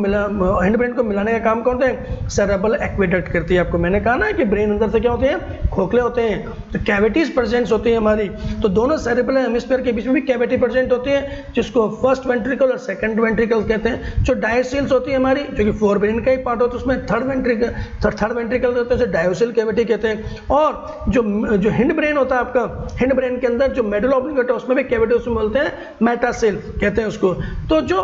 हिंड ब्रेन को मिलाने का काम कौन करते हैं? सेरेब्रल एक्विडक्ट करती है। आपको मैंने कहा ना कि ब्रेन अंदर से क्या होते हैं? खोखले होते हैं, तो कैविटीज प्रेजेंट होती है हमारी। तो दोनों सेरेब्रल हेमिस्फीयर के बीच में भी कैविटी प्रेजेंट होती है, जिसको फर्स्ट वेंट्रिकल और सेकंड वेंट्रिकल कहते हैं। जो डायोसिल्स होती है हमारी, जो कि फोर ब्रेन का ही पार्ट होता है, उसमें थर्ड वेंट्रिकल कहते हैं, डायोसिल कैविटी कहते हैं। और जो हिंड ब्रेन होता है आपका, हिंड ब्रेन के अंदर जो मेडुला ऑब्लिंगेटा उसमें भी कैविटी, उसमें बोलते हैं मेटासेल कहते हैं उसको। तो जो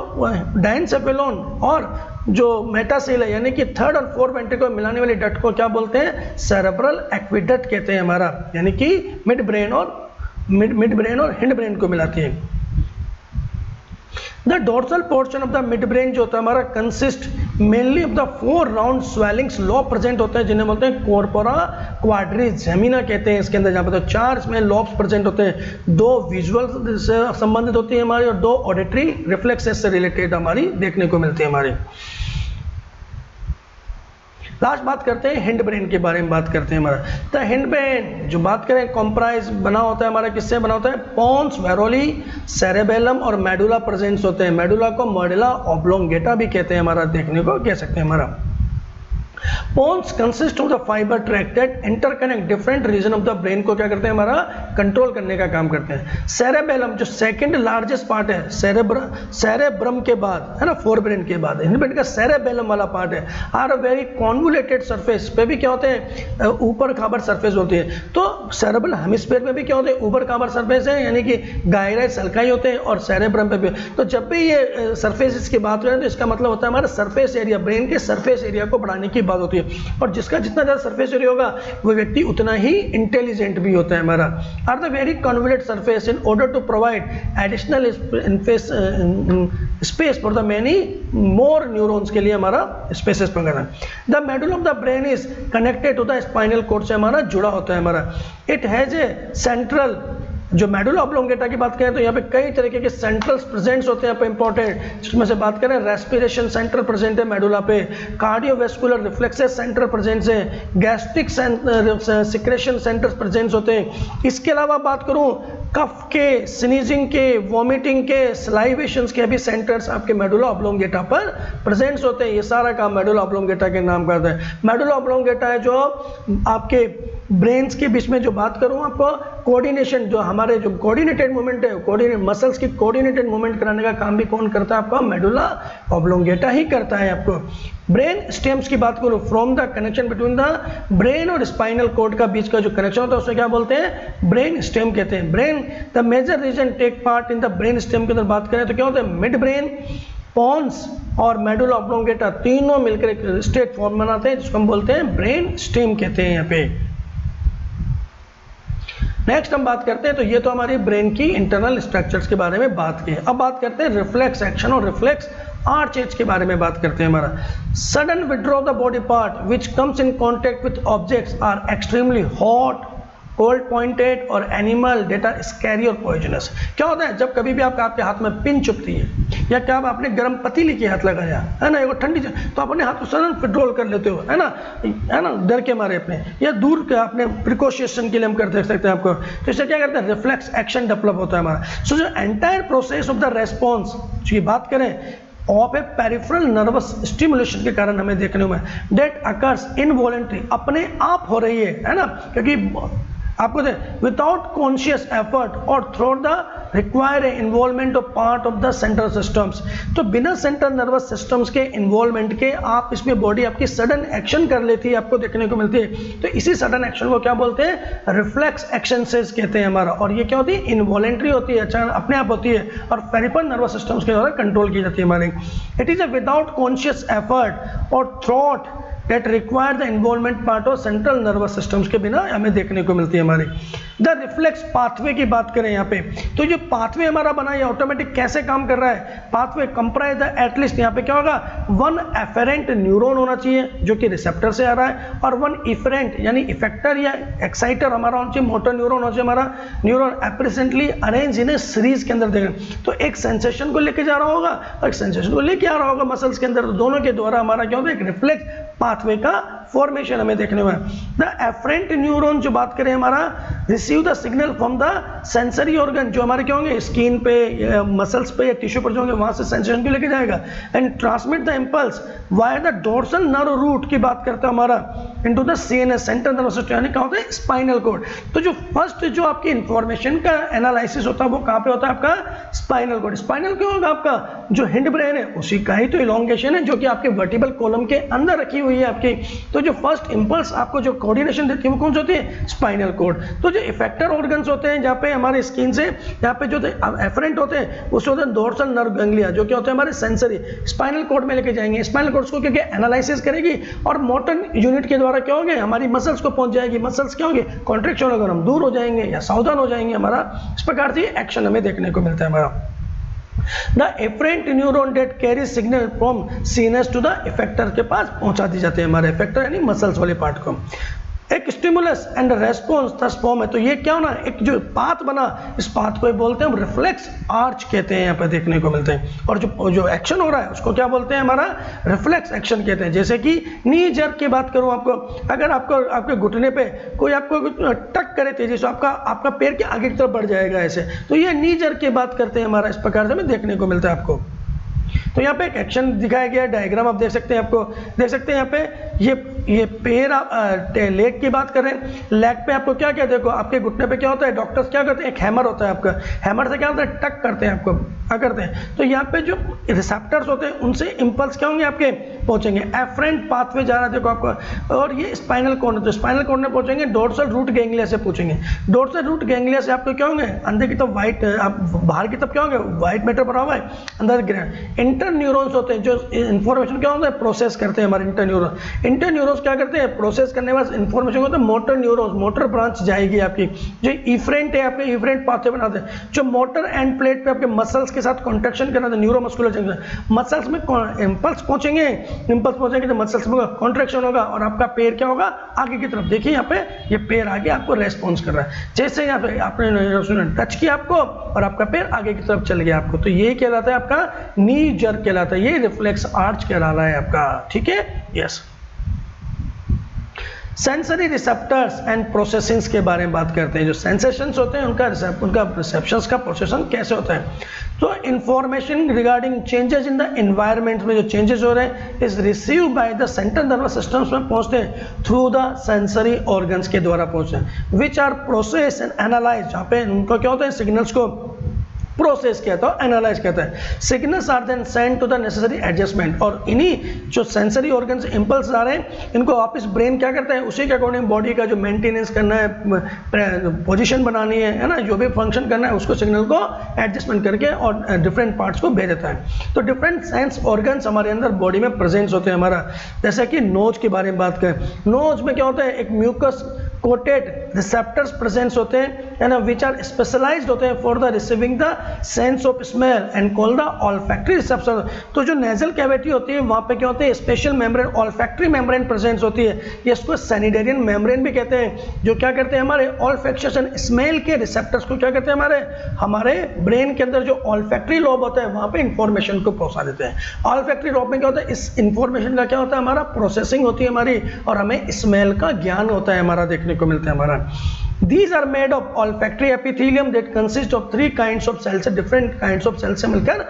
डायनसेफेलॉन और जो मेटासेल है, यानी कि थर्ड और फोर्थ वेंट्रिकल मिलाने वाले डक्ट को क्या बोलते हैं? सेरेब्रल एक्विडक्ट कहते हैं हमारा, यानी कि मिड ब्रेन और हिंड ब्रेन को मिलाती है। The dorsal portion of the mid brain जो होता है हमारा consist mainly of the 4 round swellings lobe present होते हैं, जिन्हें बोलते हैं कॉर्पोरा क्वाड्रिजेमिना कहते हैं इसके अंदर। जहाँ पर तो 4 इसमें लॉब्स प्रेजेंट होते हैं, 2 विजुअल से संबंधित होती है हमारी और 2 ऑडिटरी रिफ्लेक्सेस से रिलेटेड हमारी देखने को मिलती है हमारी। लास्ट बात करते हैं हिंड ब्रेन के बारे में बात करते हैं हमारा। तो हिंड ब्रेन जो बात करें कॉम्प्राइज बना होता है हमारा, किससे बना होता है? पोन्स, वेरोली, सेरेबेलम और मेडुला प्रेजेंट्स होते हैं। मेडुला को मेडुला ऑब्लोंगेटा भी कहते हैं हमारा, देखने को कह सकते हैं हमारा। Pons consist of the fibre track that interconnect different region of the brain को क्या करते हैं हमारा? कंट्रोल करने का काम करते हैं। सेरेबेलम जो सेकंड लार्जेस्ट पार्ट है सेरेब्रम के बाद, है ना, फोर ब्रेन के बाद हिंड ब्रेन का सेरेबेलम वाला पार्ट है, आर वेरी कॉन्वुलेटेड सरफेस पे भी क्या होते हैं? ऊपर खाबर सरफेस होती है। तो सेरेब्रल हेमिस्फीयर में भी क्या होते हैं? ऊपर खाबर सरफेस है, यानी कि गायराइज सल्काई होते हैं, और सेरेब्रम पे भी। तो जब भी ये सरफेस की बात करें तो इसका मतलब होता है हमारा सरफेस एरिया, ब्रेन के सरफेस एरिया को बढ़ाने की बात होती है। और जिसका जितना ज्यादा सरफेस एरिया होगा वो व्यक्ति उतना ही इंटेलिजेंट भी होता है हमारा। Are the very convolute surface in order to provide additional space for the many more neurons के लिए हमारा स्पेसेस वगैरह। The medulla of the brain is connected to the spinal cord से हमारा जुड़ा होता है हमारा। इट हैज ए सेंट्रल, जो मेडुला ऑब्लोंगेटा की बात करें तो यहाँ पे कई तरीके के सेंट्रल्स प्रेजेंट्स होते हैं यहाँ पे इंपॉर्टेंट, जिसमें से बात करें रेस्पिरेशन सेंटर प्रेजेंट है मेडुला पे, कार्डियोवेस्कुलर रिफ्लेक्सेस सेंटर प्रेजेंट्स है, गैस्ट्रिक सिक्रेशन सेंटर्स प्रेजेंट्स होते हैं। इसके अलावा बात करूँ कफ के, स्नीजिंग के, वॉमिटिंग के, सलाइवेशंस के भी सेंटर्स आपके मेडुला ऑब्लोंगेटा पर प्रेजेंट्स होते हैं। ये सारा काम मेडुला ऑब्लोंगेटा के नाम करता है। मेडुला ऑब्लोंगेटा है जो आपके ब्रेन्स के बीच में, जो बात करूँ आपको कोऑर्डिनेशन, जो हमारे जो कोऑर्डिनेटेड मूवमेंट है, मसल्स की कोऑर्डिनेटेड मूवमेंट कराने का काम भी कौन करता है? आपका मेडुला ऑब्लोंगेटा ही करता है आपको। ब्रेन स्टेम्स की बात करूँ, from the connection between the brain और स्पाइनल कॉर्ड का बीच का जो कनेक्शन होता है उसे क्या बोलते हैं? ब्रेन स्टेम कहते हैं। Brain the major region take part in the brain stem के अंदर बात करें तो क्या होता है? मिड ब्रेन, पोन्स और मेडुला ऑब्लोंगेटा तीनों मिलकर एक स्टेट फॉर्म बनाते हैं, जिसको हम बोलते हैं ब्रेन स्टेम कहते हैं यहाँ पे। नेक्स्ट हम बात करते हैं, तो ये तो हमारी ब्रेन की इंटरनल स्ट्रक्चर्स के बारे में बात की। अब बात करते हैं रिफ्लेक्स एक्शन और रिफ्लेक्स आर्च एज के बारे में बात करते हैं हमारा। Sudden withdraw of the body part which comes in contact with objects are extremely hot, cold pointed और एनिमल डेटा स्कैरी और पॉइजनस। क्या होता है? जब कभी भी आपके हाथ में पिन चुभती है या क्या आपने गर्म पतीली के हाथ लगाया है ना, एक ठंडी, तो अपने हाथ को सडन विड्रॉल कर लेते हो, है ना, डर के मारे अपने, या दूर के अपने प्रिकॉशन के लिए हम कर देख सकते हैं आपको। तो इससे क्या करते हैं? रिफ्लेक्स एक्शन डेवलप होता है हमारा। सो जो entire process of the response की बात करें of A peripheral nervous stimulation के कारण हमें देखने में डेट अकर्स इनवॉलेंट्री, अपने आप हो रही है ना, क्योंकि आपको विदाउट कॉन्शियस एफर्ट और through the require involvement of part of the central systems. तो बिना सेंट्रल नर्वस सिस्टम्स के इन्वॉल्वमेंट के आप इसमें बॉडी आपकी सडन एक्शन कर लेती है, आपको देखने को मिलती है। तो इसी सडन एक्शन को क्या बोलते हैं? रिफ्लेक्स एक्शन से कहते हैं हमारा। और ये क्या होती है? इनवॉलेंट्री होती है, अचानक अपने आप होती है और पेरिफेरल नर्वस सिस्टम्स के द्वारा कंट्रोल की जाती है हमारी। It is A without conscious effort और thought that require the involvement part of central nervous systems के बिना हमें देखने को मिलती है हमारी। द रिफ्लेक्स पाथवे की बात करें यहाँ पे, तो जो पाथवे हमारा बना है ऑटोमेटिक कैसे काम कर रहा है? पाथवे कंप्राइज द एटलीस्ट यहाँ पे क्या होगा? 1 एफेरेंट न्यूरॉन होना चाहिए जो कि रिसेप्टर से आ रहा है, और 1 इफेरेंट यानी इफेक्टर या एक्साइटर हमारा होना चाहिए, मोटर न्यूरॉन होना चाहिए हमारा। Neuron apparently arrange in a series के अंदर देखें, तो एक सेंसेशन को लेके जा रहा होगा और एक सेंसेशन को लेके आ रहा होगा मसल्स के अंदर, तो दोनों के द्वारा हमारा क्या होता है? एक रिफ्लेक्स पाथवे का फॉर्मेशन हमें देखने में। द एफरेंट न्यूरॉन जो बात करें हमारा receive the signal from the sensory organ, जो हमारे क्या होंगे स्किन पे या मसल्स पे या टिश्यू पर जो होंगे वहां से सेंसेशन को लेके जाएगा, and transmit the impulse via the dorsal nerve root की बात करते हैं हमारा into the CNS central nervous system, यानी क्या होता है स्पाइनल कॉर्ड। तो जो फर्स्ट जो आपकी इंफॉर्मेशन का एनालिसिस होता है वो कहाँ पे होता है आपका स्पाइनल कॉर्ड। स्पाइनल क्यों होगा आपका जो हिंड ब्रेन है उसी का ही तो इलोंगेशन है जो कि आपके वर्टिबल कॉलम के अंदर रखी हुई है आपकी। तो जो फर्स्ट इंपल्स आपको जो कोऑर्डिनेशन देती है वो कौन सी होती है स्पाइनल कॉर्ड। तो जो इफेक्टर ऑर्गन्स होते हैं जहाँ पे हमारे स्किन से यहाँ पे जो एफरेंट होते हैं उससे होते हैं डोर्सल नर्व गैंग्लिया जो क्या होते हैं हमारे सेंसरी स्पाइनल कॉर्ड में लेके जाएंगे। स्पाइनल कॉर्ड को क्योंकि एनालिसिस करेगी और मोटर यूनिट के द्वारा क्या होंगे हमारी मसल्स को पहुंच जाएगी। मसल्स क्या होंगे कॉन्ट्रैक्शन होगा, हम दूर हो जाएंगे या सावधान हो जाएंगे, हमारा इस प्रकार से एक्शन हमें देखने को मिलता है हमारा। The efferent neuron that carries signal from CNS to the effector के पास पहुंचा दी जाते हैं हमारे effector यानी मसल्स वाले पार्ट को। एक stimulus and response thus form है। तो ये क्या होना एक जो पाथ बना इस पाथ को बोलते हैं हम रिफ्लेक्स आर्च कहते हैं, यहाँ पे देखने को मिलते हैं। और जो एक्शन हो रहा है उसको क्या बोलते हैं हमारा रिफ्लेक्स एक्शन कहते हैं। जैसे कि नी जर्क की बात करूं आपको, अगर आपको आपके घुटने पे कोई आपको टक करे तेजी से आपका पैर के आगे की तरफ बढ़ जाएगा ऐसे, तो ये नी जर्क की बात करते हैं हमारा, इस प्रकार से हमें देखने को मिलता है आपको। तो यहाँ पे एक एक्शन दिखाया गया है, डायग्राम आप देख सकते हैं, आपको देख सकते हैं यहाँ पे ये पैर लेग की बात कर रहे हैं। लेग पे आपको क्या क्या देखो आपके घुटने पे क्या होता है डॉक्टर्स क्या करते हैं एक हैमर होता है आपका, हैमर से क्या होता है टक करते हैं आपको क्या करते हैं। तो यहाँ पे जो रिसेप्टर्स होते हैं उनसे इंपल्स क्या होंगे आपके पहुंचेंगे। एफरेंट पाथवे जा रहा है देखो आपको, और ये स्पाइनल कॉर्ड, तो स्पाइनल कॉर्ड में पहुंचेंगे डोर्सल रूट गैंग्लिया से पहुंचेंगे। डोर्सल रूट गैंग्लिया से आपको क्या होंगे अंदर की तरफ व्हाइट, आप बाहर की तरफ क्या होंगे व्हाइट मैटर भरा हुआ है अंदर गिरा। इंटर न्यूरॉन्स होते हैं जो इन्फॉर्मेशन क्या होता है प्रोसेस करते हैं हमारे इंटर न्यूरॉन। इंटर न्यूरॉन्स क्या करते हैं प्रोसेस करने के बाद इन्फॉर्मेशन होता है मोटर न्यूरॉन्स, मोटर ब्रांच जाएगी आपकी। जो इफरेंट है आपके इफरेंट पाथवे बनाते हैं जो मोटर एंड प्लेट पे आपके मसल्स के साथ कॉन्ट्रैक्शन करना था न्यूरोमस्कुलर जंक्शन, मसल्स में इंपल्स पहुंचेंगे, इंपल्स पहुंचेंगे तो मसल्स में कॉन्ट्रैक्शन होगा और आपका पैर क्या होगा आगे की तरफ। देखिए यहाँ पे ये पैर आगे आपको रेस्पॉन्स कर रहा है, जैसे यहाँ पे आपने टच किया आपको और आपका पैर आगे की तरफ चल गया आपको, तो ये कहलाता है आपका नी जर्क कहलाता है, ये रिफ्लेक्स आर्च कहलाता है आपका। ठीक है, yes. Sensory receptors and processings के बारे में बात करते हैं। जो सेंसेशंस होते हैं उनका रिसेप्शंस का प्रोसेसिंग कैसे होता है। तो information regarding changes in the environment में जो चेंजेस हो रहे हैं is receive by the central nervous systems में पहुंचते हैं थ्रू द सेंसरी ऑर्गन्स के द्वारा पहुंचते हैं which are process and analyse, जहाँ पे उनको क्या होता है सिग्नल्स को प्रोसेस कहता है एनालाइज कहता है। Signals are then send to the necessary adjustment, और इन्हीं जो सेंसरी ऑर्गन से इंपल्स आ रहे हैं इनको वापस ब्रेन क्या करता है उसी के अकॉर्डिंग बॉडी का जो मेंटेनेंस करना है, पोजीशन बनानी है ना, जो भी फंक्शन करना है उसको सिग्नल को एडजस्टमेंट करके और डिफरेंट पार्ट्स को भेज देता है। तो डिफरेंट सेंस ऑर्गन्स हमारे अंदर बॉडी में प्रेजेंस होते हैं हमारा। जैसे कि नोज के बारे में बात करें, नोज में क्या होता है एक म्यूकस कोटेड रिसेप्टर्स प्रेजेंस होते हैं है ना विच आर स्पेशलाइज्ड होते हैं for the receiving the sense of smell and call the olfactory receptor. तो जो नेजल कैविटी होती है वहां पे क्या होते हैं special membrane olfactory membrane presence होती है, ये इसको सैनिटेरियन मेम्ब्रेन भी कहते हैं, जो क्या करते हैं हमारे ऑल्फैक्शन स्मेल के रिसेप्टर्स को क्या करते हैं हमारे ब्रेन के अंदर जो ऑल्फैक्टरी लॉब होता है वहां पे इंफॉर्मेशन को पहुंचा देते हैं। ऑल्फैक्टरी लॉब में क्या होता है इस इंफॉर्मेशन का क्या होता है हमारा प्रोसेसिंग होती है हमारी, और हमें स्मेल का ज्ञान होता है हमारा देखने को मिलता है हमारा। These are made of olfactory epithelium that consist of 3 kinds of cells, different kinds of cells से मिलकर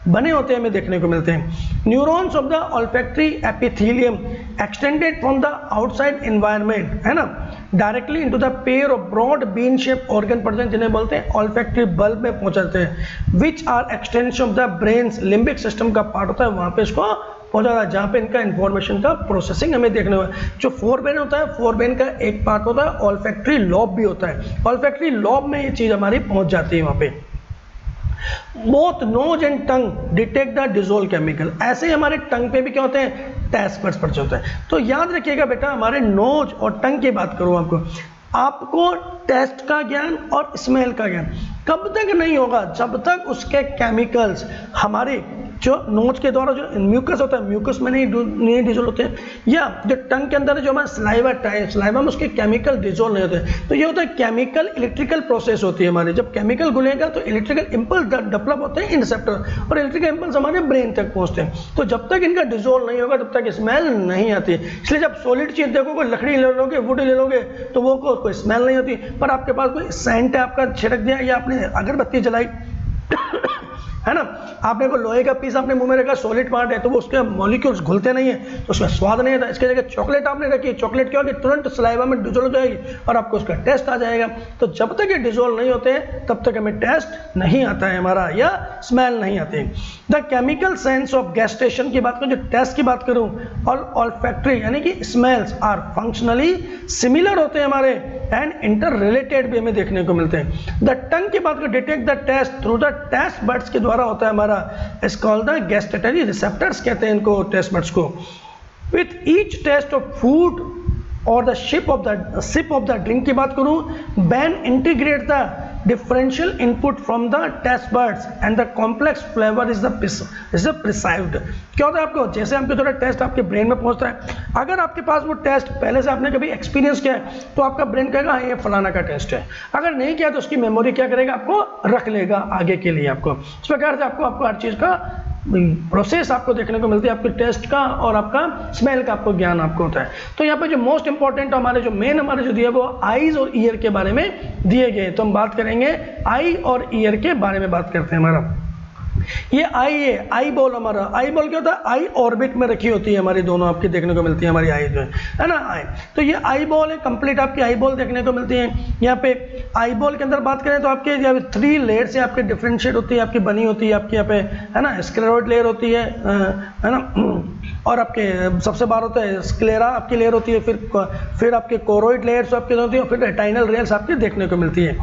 बने होते हैं हमें देखने को मिलते हैं। Neurons of the olfactory epithelium extended from the outside environment है ना directly into the pair of broad bean shape organ present जिन्हें बोलते हैं olfactory bulb में पहुंचाते हैं which are extension of the brain's limbic system का पार्ट होता है वहां पे इसको पहुंचा था जहाँ पे इनका इंफॉर्मेशन का प्रोसेसिंग हमें देखने को। जो फोरबेन होता है फोरबेन का एक पार्ट होता है ऑल्फैक्टरी लॉब भी होता है, ऑल्फैक्टरी लॉब में ये चीज हमारी पहुंच जाती है वहां पे। Both nose and tongue detect the dissolve chemical, ऐसे ही हमारे टंग पे भी क्या होते हैं टेस्ट बड्स पड़ होते हैं। तो याद रखिएगा बेटा हमारे नोज और टंग की बात करूं आपको टेस्ट का ज्ञान और स्मेल का ज्ञान कब तक नहीं होगा जब तक उसके केमिकल्स हमारे जो नोज के द्वारा जो म्यूकस होता है, म्यूकस में नहीं डिजोल्व होते हैं, या जो टंग के अंदर जो हमारा सलाइवा में उसके केमिकल डिजोल्व नहीं होते। तो ये होता है केमिकल इलेक्ट्रिकल प्रोसेस होती है हमारी। जब केमिकल घुलेगा तो इलेक्ट्रिकल इंपल्स डेवलप होते हैं इन रिसेप्टर, और इलेक्ट्रिकल इंपल्स हमारे ब्रेन तक पहुंचते हैं। तो जब तक इनका डिजोल्व नहीं होगा तब तक स्मेल नहीं आती। इसलिए जब सॉलिड चीज देखोगे, लकड़ी ले लोगे, वुड ले लोगे, तो वो कोई स्मेल नहीं होती। पर आपके पास कोई सेंट है, आपका छिड़क दिया, या आपने अगरबत्ती जलाई है ना, आपने को लोहे का पीस आपने मुंह में रखा, सॉलिड पार्ट है, तो वो उसके मॉलिक्यूल्स घुलते नहीं है, तो उसका स्वाद नहीं आता। इसके जगह चॉकलेट आपने रखी, चॉकलेट क्या होगी, तुरंत सलाइवा में डिजोल्व हो जाएगी और आपको उसका टेस्ट आ जाएगा। तो जब तक ये डिजोल्व नहीं होते तब तक हमें टेस्ट नहीं आता है हमारा, या स्मेल नहीं आती। The chemical sense of gestation की बात करूँ, जो टेस्ट की बात करूँ, और ऑल्फैक्टरी यानी कि स्मेल्स आर फंक्शनली सिमिलर होते हैं हमारे, एंड इंटर रिलेटेड भी हमें देखने को मिलते हैं। द टंग की बात करें, detect the taste through the taste buds के द्वारा होता है हमारा, इस कॉल्ड द गैस्टेटरी रिसेप्टर्स कहते हैं इनको, टेस्ट बड्स को। With each taste of food और the sip of the drink की बात करूं, brain integrate the differential input from the taste buds and the complex flavour is the perceived. क्या होता है आपको, जैसे आपके थोड़ा टेस्ट आपके ब्रेन में पहुंचता है, अगर आपके पास वो टेस्ट पहले से आपने कभी एक्सपीरियंस किया है तो आपका ब्रेन कहेगा हाँ ये फलाना का टेस्ट है। अगर नहीं किया तो उसकी मेमोरी क्या करेगा, आपको रख लेगा आगे के लिए। आपको इस प्रकार से आपको हर चीज़ का प्रोसेस आपको देखने को मिलती है, आपके टेस्ट का और आपका स्मेल का आपको ज्ञान आपको होता है। तो यहाँ पे जो मोस्ट इंपॉर्टेंट हमारे जो मेन हमारे जो दिए वो आईज और ईयर के बारे में दिए गए। तो हम बात करेंगे आई और ईयर के बारे में बात करते हैं। हमारा ये आई है, आई बॉल हमारा, आई बॉल क्या होता है, आई ऑर्बिट में रखी होती है हमारी, दोनों आपकी देखने को मिलती है हमारी आई जो है ना आई। तो ये आई बॉल है, कंप्लीट आपकी आई बॉल देखने को मिलती है। यहाँ पे आई बॉल के अंदर बात करें तो आपके यहाँ 3 लेयर से आपके डिफ्रेंशिएट होती है, आपकी बनी होती है आपकी यहाँ पे, है ना, स्क्लेरोइड लेयर होती है ना, और आपके सबसे बाहर होता है स्क्लेरा आपकी लेयर होती है, फिर आपके कोरोइड लेयर्स आपके होती है, और फिर रेटाइनल रेल्स आपकी देखने को मिलती है।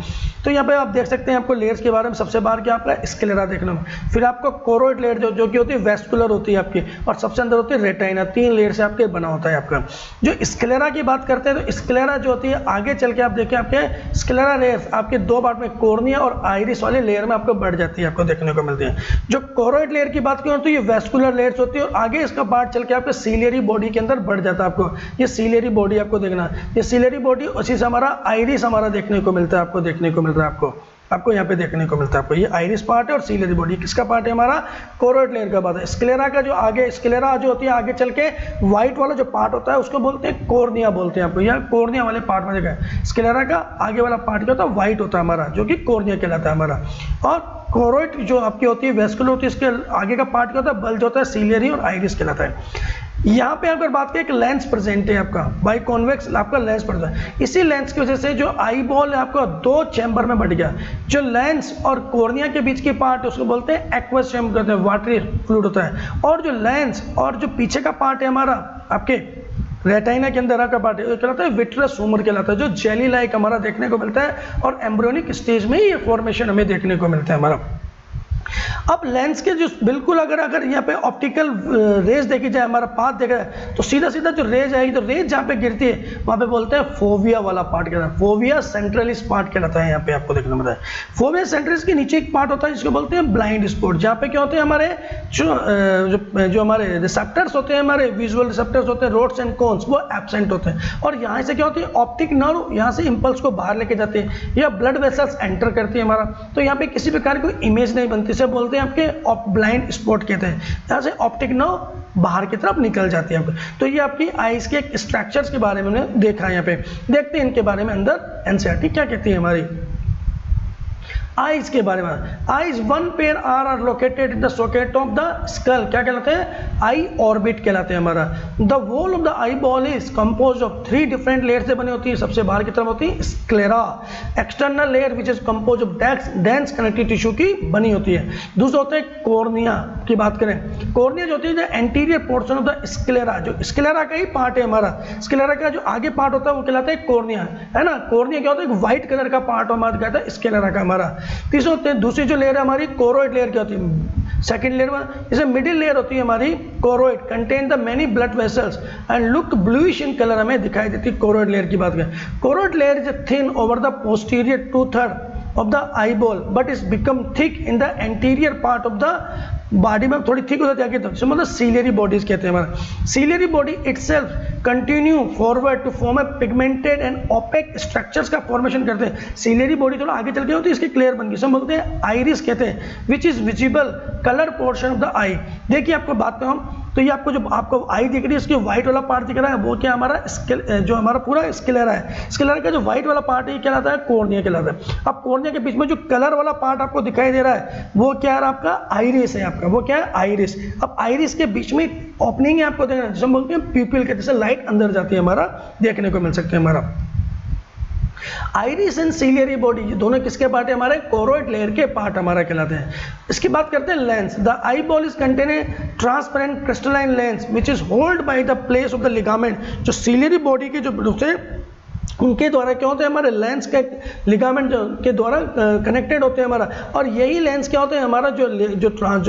तो यहाँ पे आप देख सकते हैं आपको लेयर्स के बारे में, सबसे बाहर क्या आपका स्क्लेरा देखने में, फिर आपको कोरोइड लेयर जो कि होती है वेस्कुलर होती है आपकी, और सबसे अंदर होती है रेटाइना। 3 लेयर से आपके बना होता है आपका। जो स्क्लेरा की बात करते हैं तो स्क्लेरा जो होती है आगे चल के आप देखें आपके स्क्लेरा लेयर्स आपके 2 पार्ट में, कोर्निया और आइरिस वाले लेयर में आपको बढ़ जाती है, आपको देखने को मिलती है। जो कोरोइड लेयर की बात करें तो ये वेस्कुलर लेयर्स होती है, और आगे इसका पार्ट चल के आपके सीलियरी बॉडी के अंदर बढ़ जाता है। आपको ये सीलियरी बॉडी आपको देखना, ये सीलियरी बॉडी उसी से हमारा आइरिस हमारा देखने को मिलता है, आपको देखने को मिल रहा है आपको यहाँ पे देखने को मिलता है। आपको ये आइरिस पार्ट है और सीलियरी बॉडी किसका पार्ट है, हमारा कोरोइड लेयर का पार्ट है। स्क्लेरा का जो आगे स्क्लेरा जो होती है आगे चल के व्हाइट वाला जो पार्ट होता है उसको बोलते हैं कोर्निया बोलते हैं। आपको यह कोर्निया वाले पार्ट में देखा है, स्क्लेरा का आगे वाला पार्ट क्या होता है, व्हाइट होता है हमारा, जो कि कोर्निया कहलाता है हमारा। और कोरोइड जो आपकी होती है वेस्कुलर होती है, इसके आगे का पार्ट क्या होता है, बल्ज होता है, सीलियरी और आइरिस कहलाता है। यहाँ पे अगर बात करें, एक लेंस प्रेजेंट है आपका, बाई कॉन्वेक्स आपका लेंस पड़ता है। इसी लेंस की वजह से जो आई बॉल है आपका 2 चैम्बर में बढ़ गया। जो लेंस और कोर्निया के बीच की पार्ट है उसको बोलते हैं एक्वस चैम्बर, कहते हैं, वाटरी फ्लूइड होता है। और जो लेंस और जो पीछे का पार्ट है हमारा आपके रेटाइना के अंदर का पार्ट है, कहलाता है विट्रस ह्यूमर कहलाता है, जो जेली लाइक हमारा देखने को मिलता है, और एम्ब्रियोनिक स्टेज में ही ये फॉर्मेशन हमें देखने को मिलता है हमारा। अब लेंस के जो बिल्कुल अगर यहाँ पे ऑप्टिकल रेज देखी जाए, हमारा पाथ देखा जाए, तो सीधा सीधा जो रेज आएगी, तो रेज जहाँ पे गिरती है वहाँ पे बोलते हैं फोविया वाला पार्ट कहलाता है, फोविया सेंट्रलिस पार्ट कहलाता है। यहाँ पे आपको देखने मिलता है फोविया सेंट्रलिस के नीचे एक पार्ट होता है जिसको बोलते हैं ब्लाइंड स्पॉट, जहाँ पे क्या होते हैं हमारे जो हमारे रिसेप्टर्स होते हैं, हमारे विजुअल रिसेप्टर्स होते हैं, रोड्स एंड कोन्स, वो एब्सेंट होते हैं। और यहाँ से क्या होती है, ऑप्टिक नर्व यहाँ से इंपल्स को बाहर लेके जाते हैं, या ब्लड वेसल्स एंटर करती है हमारा, तो यहाँ पे किसी प्रकार की कोई इमेज नहीं बनती, से बोलते हैं आपके ब्लाइंड स्पॉट कहते हैं। यहाँ से ऑप्टिक नर्व बाहर की तरफ निकल जाती है आपको। तो ये आपकी आईज के स्ट्रक्चर्स के बारे में हमने देखा है। यहाँ पे देखते हैं इनके बारे में अंदर एनसीईआरटी क्या कहती है हमारी आईज के बारे में। Eyes 1 pair are located in the socket of the skull, क्या कहलाते हैं, आई ऑर्बिट कहलाते हैं हमारा। The wall of the eye ball is compose of 3 different layer से बनी होती है। सबसे बाहर की तरफ होती है sclera, external layer which is compose of dense connective tissue की बनी होती है। दूसरा होता है कोर्निया की बात करें, कोर्निया जो होती है anterior portion of the sclera, जो स्क्लेरा का ही पार्ट है हमारा, स्क्लेरा का जो आगे पार्ट होता है वो कहलाता है कोर्निया, है ना। कोर्निया क्या होता है, एक व्हाइट कलर का पार्ट हमारा कहता है स्क्लेरा का हमारा। तीसरे होते हैं, दूसरी जो लेयर है हमारी कोरोइड लेयर क्या होती है, सेकंड लेयर में जैसे मिडिल लेयर होती है हमारी choroid, contain the many blood vessels and look bluish in colour, हमें दिखाई देती है कोरोइड लेयर की बात करें। Choroid layer is thin over the posterior 2/3 of the eye ball but is become thick in the anterior part of the body में थोड़ी थिक हो जाती है आगे तरफ, मतलब सीलियरी बॉडीज कहते हैं हमारा। Ciliary body itself continue forward to form a pigmented and opaque structures का फॉर्मेशन करते हैं। सीलियरी बॉडी थोड़ा आगे चल के होती है, इसकी क्लियर बन गई, सब बोलते हैं आइरिस कहते हैं, which is visible colour portion of the eye. देखिए आपको बात कहूँ तो ये आपको जो आपको आई दिख रही है, इसकी व्हाइट वाला पार्ट दिख रहा है, वो क्या हमारा जो हमारा पूरा स्क्लेरा है, स्क्लेरा का जो व्हाइट वाला पार्ट है ये कहलाता है कॉर्निया कहलाता है। अब कॉर्निया के बीच में जो कलर वाला पार्ट आपको दिखाई दे रहा है वो क्या है आपका आइरिस है, आपका वो क्या है आइरिस। अब आइरिस के बीच में ओपनिंग है आपको देखना, जिसे हम बोलते हैं प्यूपिल के, जैसे लाइट अंदर जाती है हमारा, देखने को मिल सकते हैं हमारा। आइरिस एंड सीलियरी बॉडी ये दोनों किसके पार्ट है हमारे, कोरोइड लेयर के पार्ट हमारा कहलाते हैं। इसकी बात करते हैं lens. The eye ball is contain a transparent crystalline lens which is hold by the place of the ligament. जो सीलियरी बॉडी के जो दूसरे उनके द्वारा क्या होते हैं हमारे लेंस के लिगामेंट के द्वारा कनेक्टेड होते हैं हमारा, और यही लेंस क्या होते हैं हमारा जो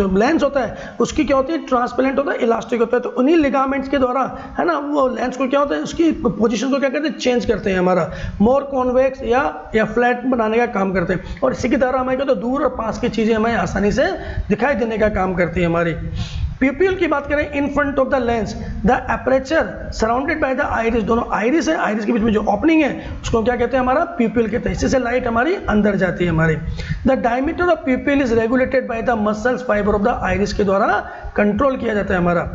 लेंस होता है उसकी क्या होती है ट्रांसपेरेंट होता है, इलास्टिक होता है, तो उन्हीं लिगामेंट्स के द्वारा है ना वो लेंस को क्या होता है उसकी पोजीशन को क्या करते हैं चेंज करते हैं हमारा, मोर कॉन्वेक्स या फ्लैट बनाने का काम करते हैं, और इसी के द्वारा हमें क्या होता है दूर और पास की चीज़ें हमें आसानी से दिखाई देने का काम करती है हमारी। प्यूपिल की बात करें, in front of the lens the aperture surrounded by the iris, दोनों आइरिस है, आइरिस के बीच में जो ओपनिंग है उसको क्या कहते हैं हमारा प्यूपिल कहते हैं, इससे से लाइट हमारी अंदर जाती है हमारी। The diameter of प्यूपिल is regulated by the muscles fibre of the iris के द्वारा कंट्रोल किया जाता है हमारा।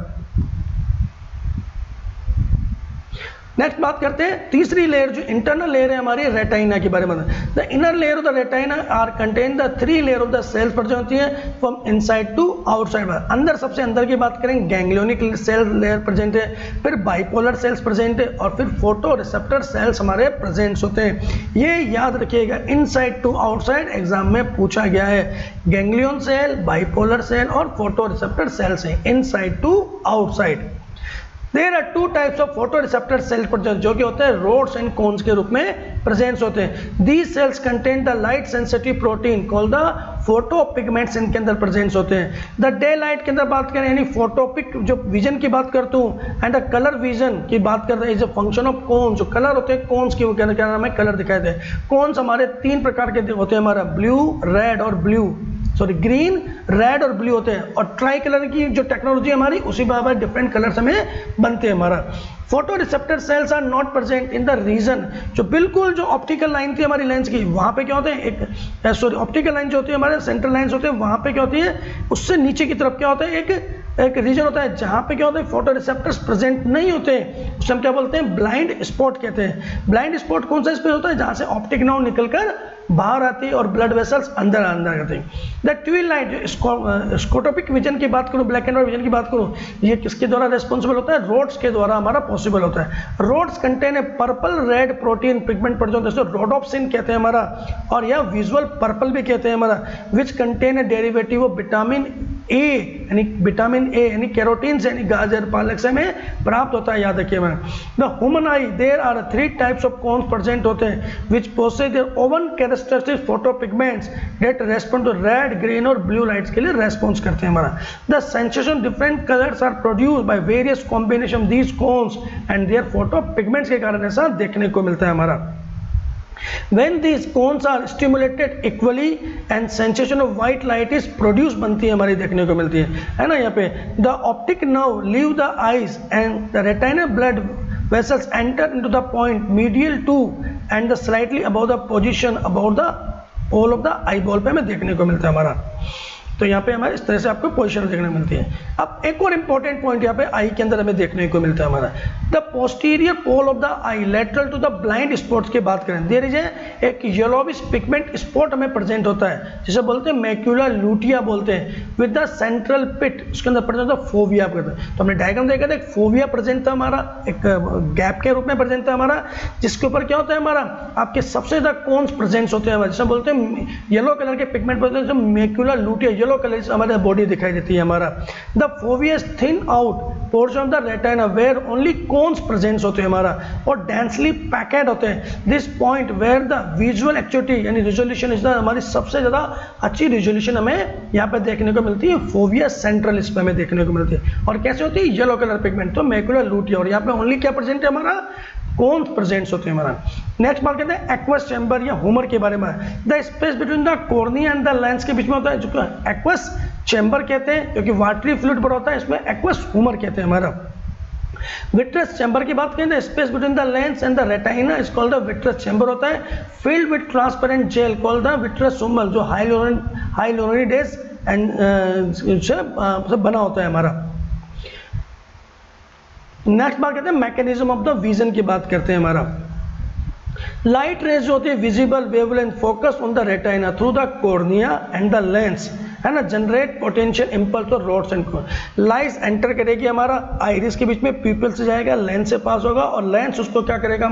नेक्स्ट बात करते हैं तीसरी लेयर जो इंटरनल लेयर है हमारी रेटाइना के बारे में। The inner layer of the retina are contain the three layer of the cells पर जो होती है फ्रॉम इनसाइड टू आउटसाइड। अंदर सबसे अंदर की बात करें गैंग्लियोनिक सेल लेयर प्रेजेंट है, फिर बाइपोलर सेल्स प्रेजेंट है, और फिर फोटो रिसेप्टर सेल्स हमारे प्रेजेंट होते हैं। ये याद रखिएगा इनसाइड टू आउटसाइड एग्जाम में पूछा गया है, गैंग्लियन सेल, बाइपोलर सेल और फोटो रिसेप्टर सेल्स हैं inside to outside. There are two types of photoreceptor cells present जो कि होते हैं rods and cones के रूप में प्रेजेंस होते हैं। These cells contain the light sensitive protein called the photopigments, इनके अंदर प्रेजेंस होते हैं। The daylight के अंदर बात करें यानी फोटोपिक जो विजन की बात करता हूँ, एंड कलर विजन की बात करते हैं, is a function of cones, जो कलर होते हैं कोन्स की वो क्या नाम है कलर दिखाई दे। कोन्स हमारे तीन प्रकार के होते हैं हमारा, ब्लू, रेड और ग्रीन, रेड और ब्लू होते हैं, और ट्राई कलर की जो टेक्नोलॉजी हमारी उसी पर डिफरेंट कलर्स हमें बनते हैं हमारा। Photo receptor cells are not present in the region, जो बिल्कुल जो ऑप्टिकल लाइन थी हमारी लेंस की वहाँ पे क्या होते हैं एक ऑप्टिकल लाइन जो होती है हमारे सेंट्रल लाइन्स होते हैं, वहाँ पे क्या होती है उससे नीचे की तरफ क्या होता है एक रीजन होता है जहाँ पे क्या होता है फोटो रिसेप्टर्स प्रेजेंट नहीं होते हैं, उसे हम क्या बोलते हैं ब्लाइंड स्पॉट कहते हैं। ब्लाइंड स्पॉट कौन सा स्पेस होता है जहाँ से ऑप्टिक नर्व निकलकर बाहर आती है और ब्लड वेसल्स अंदर करते हैं। द ट्विल लाइट जो स्कोटोपिक विजन की बात करूँ, ब्लैक एंड व्हाइट विजन की बात करूँ, ये किसके द्वारा रेस्पॉन्सिबल होता है, रोड्स के द्वारा हमारा पॉसिबल होता है। Rods contain a purple red protein pigment पर जो रोडोप्सिन कहते हैं हमारा, और यह विजुअल पर्पल भी कहते हैं हमारा, which contain a derivative of vitamin A यानी कैरोटीन से यानी गाजर पालक से हमें प्राप्त होता है, याद रखिए हमारा। The human eye there are three types of cones present होते हैं which possess their own characteristic photo pigments that respond to red, green और ब्लू लाइट्स के लिए रेस्पॉन्स करते हैं हमारा। The sensation different colours are produced by various combination of these cones and their photo pigments के कारण ऐसा देखने को मिलता है हमारा। When these cones are stimulated equally and sensation of white light is produced बनती है हमारी देखने को मिलती है ना यहाँ पे। The optic nerve leave the eyes and the retinal blood vessels enter into the point medial to and the slightly above the position about the pole of the eyeball पे हमें देखने को मिलता है हमारा। तो यहाँ पे हमारे इस तरह से आपको पोजीशन देखने को मिलती है। अब एक और इंपॉर्टेंट पॉइंट यहाँ पे आई के अंदर हमें देखने को मिलता है हमारा, the posterior pole of the eye lateral to the blind spots की बात करें, देयर इज एक येलोविश पिगमेंट स्पॉट हमें प्रेजेंट होता है जिसे बोलते हैं मैक्यूला लूटिया बोलते हैं, विद द सेंट्रल पिट, उसके अंदर प्रेजेंट होता है फोविया। तो हमने डायग्राम देखा था एक फोविया प्रेजेंट था हमारा, एक गैप के रूप में प्रेजेंट था हमारा, जिसके ऊपर क्या होता है हमारा आपके सबसे ज्यादा कोन्स प्रेजेंट होते हैं, जिसे बोलते हैं येलो कलर के pigment present macula lutea, yellow colour से हमारे बॉडी दिखाई देती है हमारा। The fovea thin out portion of the retina where only cones present होते हैं हमारा, और डेंसली पैकेड होते हैं। This point where the visual activity यानी रिजोल्यूशन इज द हमारी सबसे ज्यादा अच्छी रिजोल्यूशन हमें यहाँ पे देखने को मिलती है, फोविया सेंट्रल इस पे हमें देखने को मिलती है। और कैसे होती है येलो कलर पिगमेंट, तो मैक्यूला लूटिया, और यहाँ पे ओनली क्या प्रेजेंट है हमारा कोन्स प्रेजेंट्स होते हैं हमारा। नेक्स्ट बात कहते हैं एक्वस चैम्बर या ह्यूमर के बारे में। The space between the cornea and the lens के बीच में होता है, जो एक्वस चैम्बर कहते हैं, क्योंकि वाटरी फ्लूइड बड़ा होता है, इसमें एक्वस ह्यूमर कहते हैं हमारा। विट्रस चैम्बर की बात करें तो space between the lens and the retina is called the vitreous chamber होता है। Filled with transparent gel called the vitreous humour, जो हाइलोनिडेस एंड से बना होता है हमारा। नेक्स्ट बात करते हैं मैकेनिज्म ऑफ द विजन की बात करते हैं हमारा। लाइट रेज जो होती है visible wavelength focus on the retina through the cornea and the lens, है ना, जनरेट पोटेंशियल इंपल्स और रोड्स एंड लाइट एंटर करेगी हमारा आइरिस के बीच में, प्यूपिल से जाएगा, लेंस से पास होगा और लेंस उसको क्या करेगा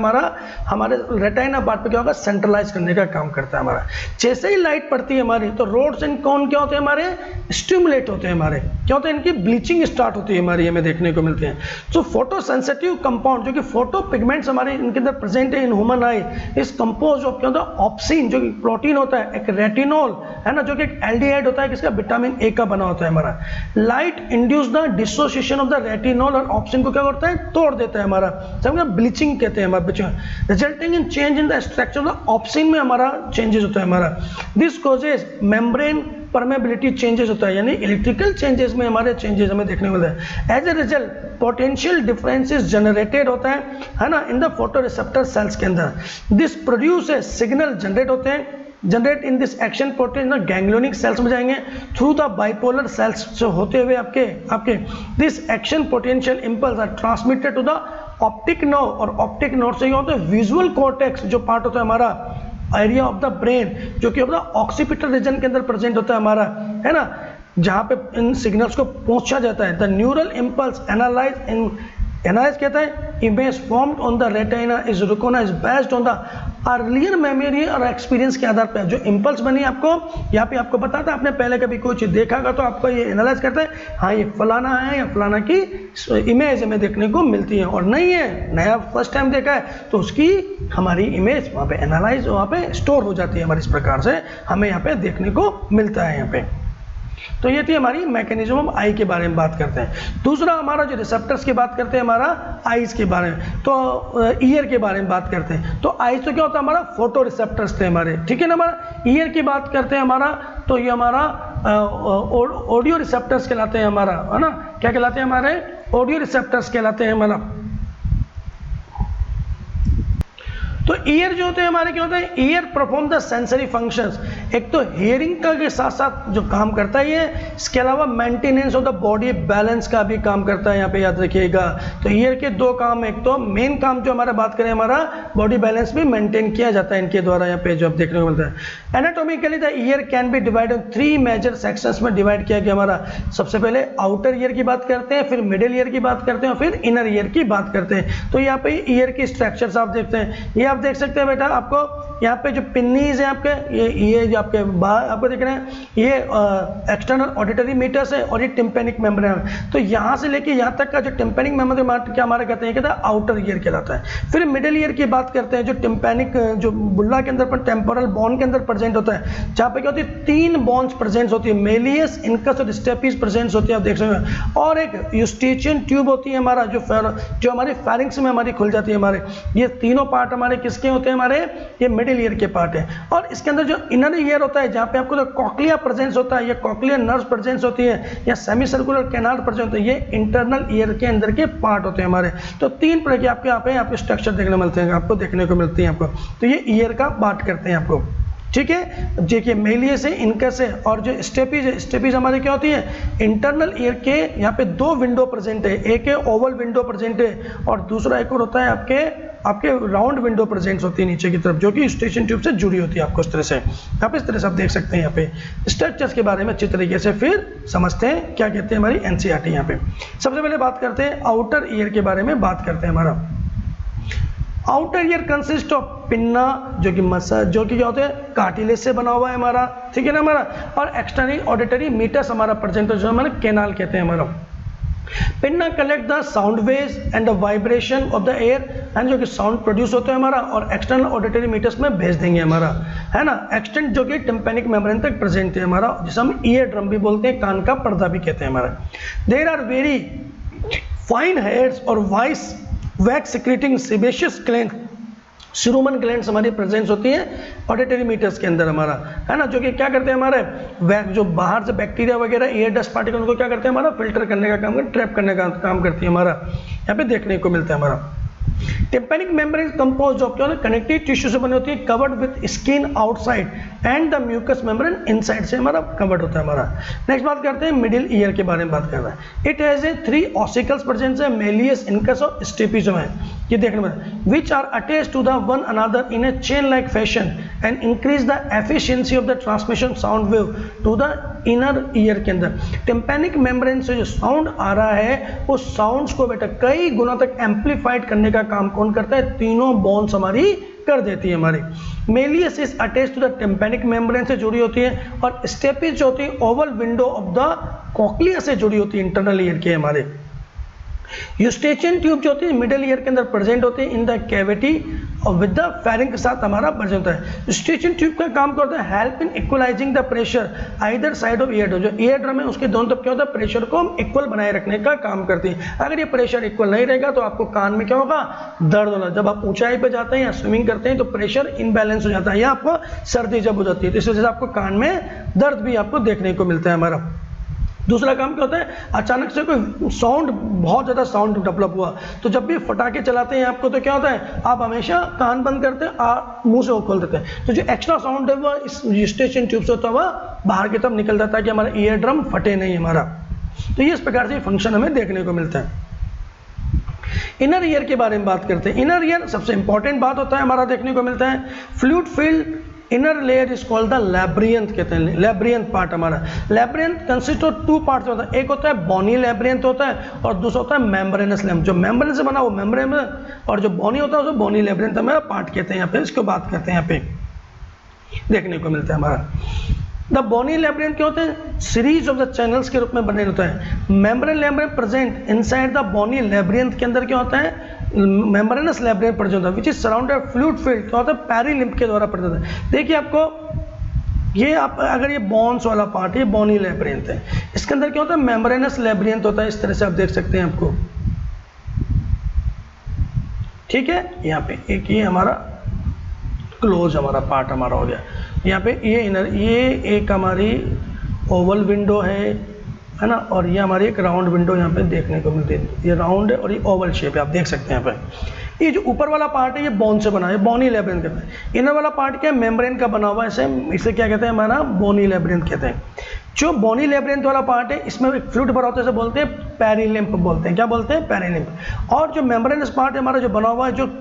हमारे रेटिना पार्ट पे क्या होगा, सेंट्रलाइज करने का काम करता है हमारा। जैसे ही लाइट पड़ती है हमारी तो रोड्स एंड कॉन क्या होते हैं हमारे, स्टिमुलेट होते हैं हमारे, क्या होते हैं, इनकी ब्लीचिंग स्टार्ट होती है हमारी, हमें देखने को मिलते हैं। तो फोटो सेंसिटिव कंपाउंड जो कि फोटो पिगमेंट्स हमारे इनके अंदर प्रेजेंट है इन ह्यूमन आई, इस कंपोज ऑफ क्या होता है ऑप्सिन, जो कि प्रोटीन होता है, एक रेटिनॉल है ना, जो कि एक एल्डिहाइड होता है, किसका, विटामिन ए का बना होता है हमारा। Light induce the dissociation of the retinol और ऑप्सिन को क्या करता है, तोड़ देता है हमारा, समझे, ब्लीचिंग कहते हैं हमारे, resulting in change in the structure of the obscene में हमारा चेंजेस होता है हमारा। This causes membrane permeability changes होता है, यानी इलेक्ट्रिकल चेंजेस में हमारे चेंजेस हमें देखने को मिलता है। As a result potential differences generated होता है ना, in the photo receptor cells के अंदर। दिस प्रोड्यूस सिग्नल जनरेट होते हैं, generate in this action protein ganglionic cells में जाएंगे थ्रू द बाइपोलर सेल्स से होते हुए आपके this action potential impulse are transmitted to the optic nerve, और ऑप्टिक नर्व से होता है विजुअल कॉर्टेक्स, जो पार्ट होता है हमारा एरिया ऑफ द ब्रेन, जो कि होता है ऑक्सीपिटल रीजन के अंदर प्रेजेंट होता है हमारा, है ना, जहाँ पे इन सिग्नल्स को पहुंचा जाता है। द न्यूरल इंपल्स एनालाइज कहता है image formed on the retina is recognised based on the earlier memory और एक्सपीरियंस के आधार पर। जो इंपल्स बनी आपको यहाँ पे आपको बताता है, आपने पहले कभी कोई चीज देखा होगा तो आपको ये एनालाइज करता है, हाँ ये फलाना है या फलाना की इमेज हमें देखने को मिलती है, और नहीं है नया फर्स्ट टाइम देखा है तो उसकी हमारी इमेज वहाँ पे एनालाइज वहाँ पे स्टोर हो जाती है हमारी, इस प्रकार से हमें यहाँ पे देखने को मिलता है यहाँ पे। तो ये थी हमारी मैकेनिज्म ऑफ आई के बारे में बात करते हैं। दूसरा हमारा जो रिसेप्टर्स की बात करते हैं हमारा आईज के बारे में, तो ईयर के बारे में बात करते हैं। तो आईज तो क्या होता है हमारा, फोटो रिसेप्टर्स थे हमारे, ठीक है ना। हमारा ईयर की बात करते हैं हमारा, तो ये हमारा ऑडियो रिसेप्टर्स कहलाते हैं हमारा, है ना, क्या कहलाते हैं हमारे, ऑडियो रिसेप्टर्स कहलाते हैं हमारा। तो ईयर जो होते हैं हमारे क्या होता है, year perform the sensory functions, एक तो हियरिंग का के साथ साथ जो काम करता है ये, इसके अलावा maintenance of the body balance का भी काम करता है, यहाँ पे याद रखिएगा। तो ईयर के दो काम, एक तो मेन काम जो हमारा बात करें हमारा बॉडी बैलेंस भी मेंटेन किया जाता है इनके द्वारा, यहाँ पे जो आप देखने को मिलता है। Anatomically the ear can be divide in 3 major sections में डिवाइड किया गया हमारा। सबसे पहले आउटर ईयर की बात करते हैं, फिर मिडिल ईयर की बात करते हैं, फिर इनर ईयर की बात करते हैं। तो यहाँ पे ईयर की स्ट्रक्चर्स आप देखते हैं, ये आप देख सकते हैं बेटा, आपको यहाँ पे जो पिन्नीज है आपके, ये जो आपके बाहर आपको देख रहे हैं, ये एक्सटर्नल ऑडिटरी मीटर्स है और ये टिम्पेनिक मेम्ब्रेन है। तो यहाँ से लेके यहाँ तक का जो टिम्पेनिक मेम्ब्रेन क्या हमारे कहते हैं, कहते हैं आउटर ईयर कहलाता है। फिर मिडिल ईयर की बात करते हैं, जो टिम्पेनिक जो बुल्ला के अंदर पर टेम्पोरल बोन के अंदर प्रेजेंट होता है, जहाँ पे क्या होती है 3 बोन्स प्रेजेंट होती है, मेलियस, इनकस और स्टेपिस प्रेजेंट होती है, आप देख सकते हैं। और एक यूस्टेचियन ट्यूब होती है हमारा, जो हमारी फेरिंक्स में हमारी खुल जाती है हमारे। ये तीनों पार्ट हमारे किसके होते हैं हमारे, ये मिडिल ईयर के पार्ट है। और इसके अंदर जो इनर ईयर होता है, जहाँ पे आपको तो कॉक्लिया प्रेजेंस होता है, या कॉक्लियर नर्व्स प्रेजेंस होती है, या सेमी सर्कुलर कैनाल प्रेजेंट होता है, ये इंटरनल ईयर के अंदर के पार्ट होते हैं हमारे। तो 3 प्रकार के आपके यहाँ पे स्ट्रक्चर देखने मिलते हैं, आपको देखने को मिलती है आपको। तो ये ईयर का पार्ट करते हैं आपको, ठीक है। देखिए मेलियस है, इनकस है, और जो स्टेपीज है, स्टेपीज हमारे क्या होती है, इंटरनल ईयर के यहाँ पे 2 विंडो प्रेजेंट है, एक है ओवल विंडो प्रेजेंट है और दूसरा एक और होता है आपके राउंड विंडो प्रेजेंट होती है नीचे की तरफ, जो कि स्टेशन ट्यूब से जुड़ी होती है आपको इस तरह से। यहाँ पे इस तरह से आप देख सकते हैं यहाँ पे स्ट्रक्चर्स के बारे में अच्छी तरीके से फिर समझते हैं क्या कहते हैं हमारी एनसीईआरटी। यहाँ पे सबसे पहले बात करते हैं आउटर ईयर के बारे में, बात करते हैं हमारा outer ear consist of pinna, जो कि जो कि क्या होते हैं कार्टिलेज से बना हुआ है हमारा, ठीक है ना हमारा। और एक्सटर्नल ऑडिटरी मीटर्स हमारा प्रेजेंट है, जो हमारे कैनाल कहते हैं हमारा। Pinna collect the sound waves and the vibration of the air, and जो कि साउंड प्रोड्यूस होता है हमारा, और एक्सटर्नल ऑडिटरी मीटर्स में भेज देंगे हमारा, है ना। एक्सटेंट जो कि टिम्पेनिक मेम्ब्रेन तक प्रेजेंट है हमारा, जिसे हम ईयर ड्रम भी बोलते हैं, कान का पर्दा भी कहते हैं हमारा। There are very fine hairs और वॉइस wax secreting sebaceous gland, ceruminous glands हमारी प्रेजेंस होती है ऑडिटरी मीटर्स के अंदर हमारा, है ना, जो कि क्या करते हैं हमारे जो बाहर से बैक्टीरिया वगैरह एयर डस्ट पार्टिकल उनको क्या करते हैं हमारा फिल्टर करने का काम, ट्रैप करने का काम करती है हमारा, यहाँ पे देखने को मिलता है हमारा। टिम्पैनिक मेम्ब्रेन कंपोज ऑफ क्या कनेक्टिव टिश्यू से बनी होती है, covered with skin outside and the mucus membrane inside से हमारा कवर्ड होता है हमारा। नेक्स्ट बात करते हैं मिडिल ईयर के बारे में बात कर रहा है। It has a 3 ossicles present है, मेलियस, इनकस और स्टेपिज्म है, ये देखने में which are attached to the one another in a chain like fashion and increase the efficiency of the transmission sound wave to the inner ear के अंदर। टिम्पैनिक मेम्ब्रेन से जो साउंड आ रहा है उस साउंड्स को बेटा कई गुना तक एम्पलीफाइड करने का काम कौन करता है, तीनों बोन्स हमारी कर देती है हमारी। Malleus is attached to the tympanic membrane से जुड़ी होती है और स्टेपिज जो होती है oval window of the cochlea से जुड़ी होती है इंटरनल ईयर के हमारे। यूस्टेचियन ट्यूब जो होती है मिडिल ईयर के अंदर प्रेजेंट होती है इन द कैविटी और विद द फेरिंग के साथ हमारा प्रेजेंट होता है। यूस्टेचियन ट्यूब का काम करता है help in equalising the pressure either side of ear drum, जो ईयर ड्रम है उसके दोनों तरफ क्या होता है प्रेशर को हम इक्वल बनाए रखने का काम करती है। अगर ये प्रेशर इक्वल नहीं रहेगा तो आपको कान में क्या होगा, दर्द होगा। जब आप ऊंचाई पे जाते हैं या स्विमिंग करते हैं तो प्रेशर इनबैलेंस हो जाता है या आपको सर्दी जब हो जाती है तो इस वजह से आपको कान में दर्द भी आपको देखने को मिलता है हमारा। दूसरा काम क्या होता है, अचानक से कोई साउंड, बहुत ज़्यादा साउंड डेवलप हुआ तो जब भी फटाके चलाते हैं आपको तो क्या होता है आप हमेशा कान बंद करते हैं मुंह से खोल देते हैं, तो जो एक्स्ट्रा साउंड है वो इस यूस्टेचियन ट्यूब से होता हुआ बाहर की तरफ निकल जाता है कि हमारा ईयर ड्रम फटे नहीं हमारा। तो ये इस प्रकार से फंक्शन हमें देखने को मिलता है। इनर ईयर के बारे में बात करते हैं। इनर ईयर सबसे इंपॉर्टेंट बात होता है हमारा देखने को मिलता है fluid filled inner layer is called the labyrinth कहते हैं। लैब्रियंथ पार्ट हमारा, लैब्रियंथ कंसिस्ट ऑफ 2 पार्ट्स होता है, एक होता है बोनी लैब्रियंथ होता है और दूसरा होता है मेम्ब्रेनस लैम्प। जो मेम्ब्रेन से बना वो मेम्ब्रेन और जो बोनी होता है उसको बोनी लैब्रियंथ हमारा पार्ट कहते हैं। यहाँ पे इसको बात करते हैं, यहाँ पे देखने को मिलता है हमारा। द बोनी लैब्रियंथ क्या होते हैं, सीरीज ऑफ द चैनल्स के रूप में बने होता है। Membrane labyrinth present inside the bony labyrinth के अंदर क्या होता है, मेम्ब्रेनस लैब्रियंथ प्रेजेंट होता है which is surrounded fluid field, क्या होता है पेरिलिम्फ के द्वारा प्रेजेंट होता है। देखिए आपको ये आप अगर ये बोन्स वाला पार्ट है बोनी लैब्रियंथ है, इसके अंदर क्या होता है मेम्ब्रेनस लैब्रियंथ होता है, इस तरह से आप देख सकते हैं आपको, ठीक है। यहाँ पे एक ये हमारा क्लोज हमारा पार्ट हमारा हो गया, यहाँ पे ये इनर, ये एक हमारी ओवल विंडो है ना, और ये हमारी एक राउंड विंडो यहाँ पे देखने को मिलती है। ये राउंड है और ये ओवल शेप है, आप देख सकते हैं यहाँ पे। ये जो ऊपर वाला पार्ट है ये बोन से बना है, बोनी लैब्रियंथ कहते हैं। इनर वाला पार्ट क्या है, मेम्ब्रेन का बना हुआ है, इसे क्या कहते हैं हमारा बोनी लैब्रियंथ कहते हैं। जो बोनी लैब्रियंथ वाला पार्ट है इसमें एक फ्लूइड भरा होता है, इसे बोलते हैं पेरिलिम्फ बोलते हैं। क्या बोलते हैं, पेरिलिम्फ। और जो मेम्ब्रेनस पार्ट है हमारा जो बना हुआ है, जो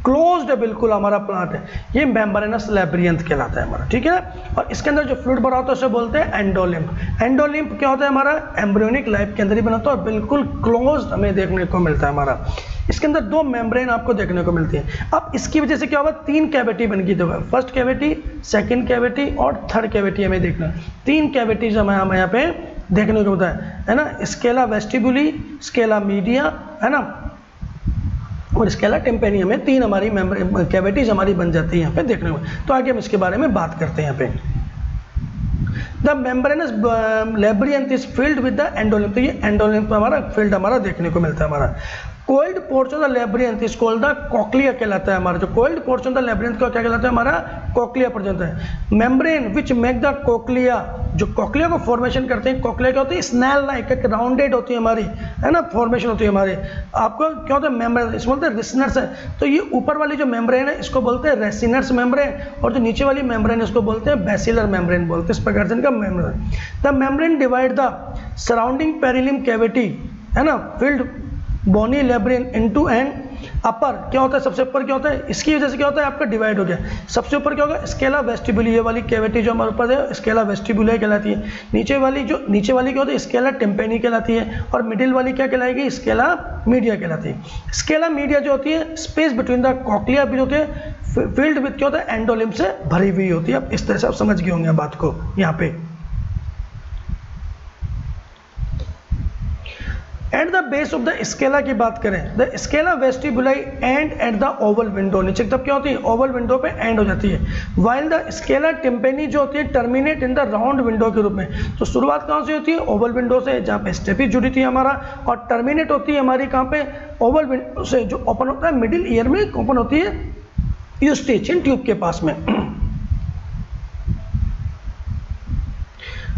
क्लोज्ड है बिल्कुल हमारा प्लांट है, ये मेम्ब्रेनस लैब्रियंथ कहलाता है हमारा, ठीक है ना। और इसके अंदर जो फ्लूइड भरा होता है उसे बोलते हैं एंडोलिम्फ। एंडोलिम्फ क्या होता है हमारा, एम्ब्रियोनिक लाइफ के अंदर ही बनाता है और बिल्कुल क्लोज्ड हमें देखने को मिलता है हमारा। इसके अंदर 2 मेम्ब्रेन आपको देखने को मिलती है। अब इसकी वजह से क्या होगा, 3 कैविटी बन गई, देखो फर्स्ट कैविटी, सेकंड कैविटी और थर्ड कैविटी हमें देखना। 3 कैविटीज हमें यहाँ पे देखने को मिलता है ना, स्केला वेस्टिबुली, स्केला मीडिया, है ना, और स्केला टिम्पेनी, में 3 हमारी कैविटीज हमारी बन जाती है यहाँ पे देखने को। तो आगे हम इसके बारे में बात करते हैं यहाँ पे। The membranous labyrinth is filled with the endolymph, तो ये एंडोलिम्फ हमारा फील्ड हमारा देखने को मिलता है हमारा। Coiled portion of the labyrinth is called the cochlea कहलाता है हमारा। जो coiled portion of the labyrinth को क्या कहलाता है हमारा, कॉक्लिया प्रेजेंट है। Membrane which make the cochlea, जो कॉक्लिया को फॉर्मेशन करते हैं, कॉक्लिया क्या होती है, स्नैल लाइक एक राउंडेड होती है हमारी, है ना, फॉर्मेशन होती है हमारी। आपको क्या होता है मेम्ब्रेन, इसमें बोलते हैं रिसनर्स है। तो ये ऊपर वाली जो मेम्ब्रेन है इसको बोलते हैं रेसिनर्स मेम्ब्रेन, और जो नीचे वाली मेम्ब्रेन इसको बोलते हैं बेसिलर मेम्ब्रेन बोलते हैं। इस प्रकार से इनका membrane, the membrane divide the surrounding perilymph cavity, है ना, filled bony labyrinth into and upper, क्या होता है सबसे ऊपर क्या होता है, इसकी वजह से क्या होता है आपका डिवाइड हो गया। सबसे ऊपर क्या होगा, स्केला वेस्टिबुली, ये वाली कैविटी जो हमारे ऊपर है स्केला वेस्टिबुली कहलाती है। नीचे वाली क्या होती है, स्केला टिम्पेनी कहलाती है। और मिडिल वाली क्या कहलाएगी, स्केला मीडिया कहलाती है। स्केला मीडिया जो होती है स्पेस बिटवीन द कॉक्लिया भी होती है, फील्ड विद क्या होता है एंडोलिम्फ से भरी हुई होती है। अब इस तरह से आप समझ गए होंगे बात को यहाँ पे। At the base of the Scala की बात करें, the Scala vestibuli and at the Oval window, नीचे तब क्या होती है ओवल विंडो पे एंड हो जाती है, वाइल द स्केला टिम्पेनी जो होती है terminate in the round window के रूप में। तो शुरुआत कहाँ से होती है ओवल विंडो से, जहाँ पे स्टेपी जुड़ी थी हमारा, और टर्मिनेट होती है हमारी कहाँ पे ओवल विंडो से, जो ओपन होता है मिडिल ईयर में ओपन होती है यूस्टेचियन ट्यूब के पास में।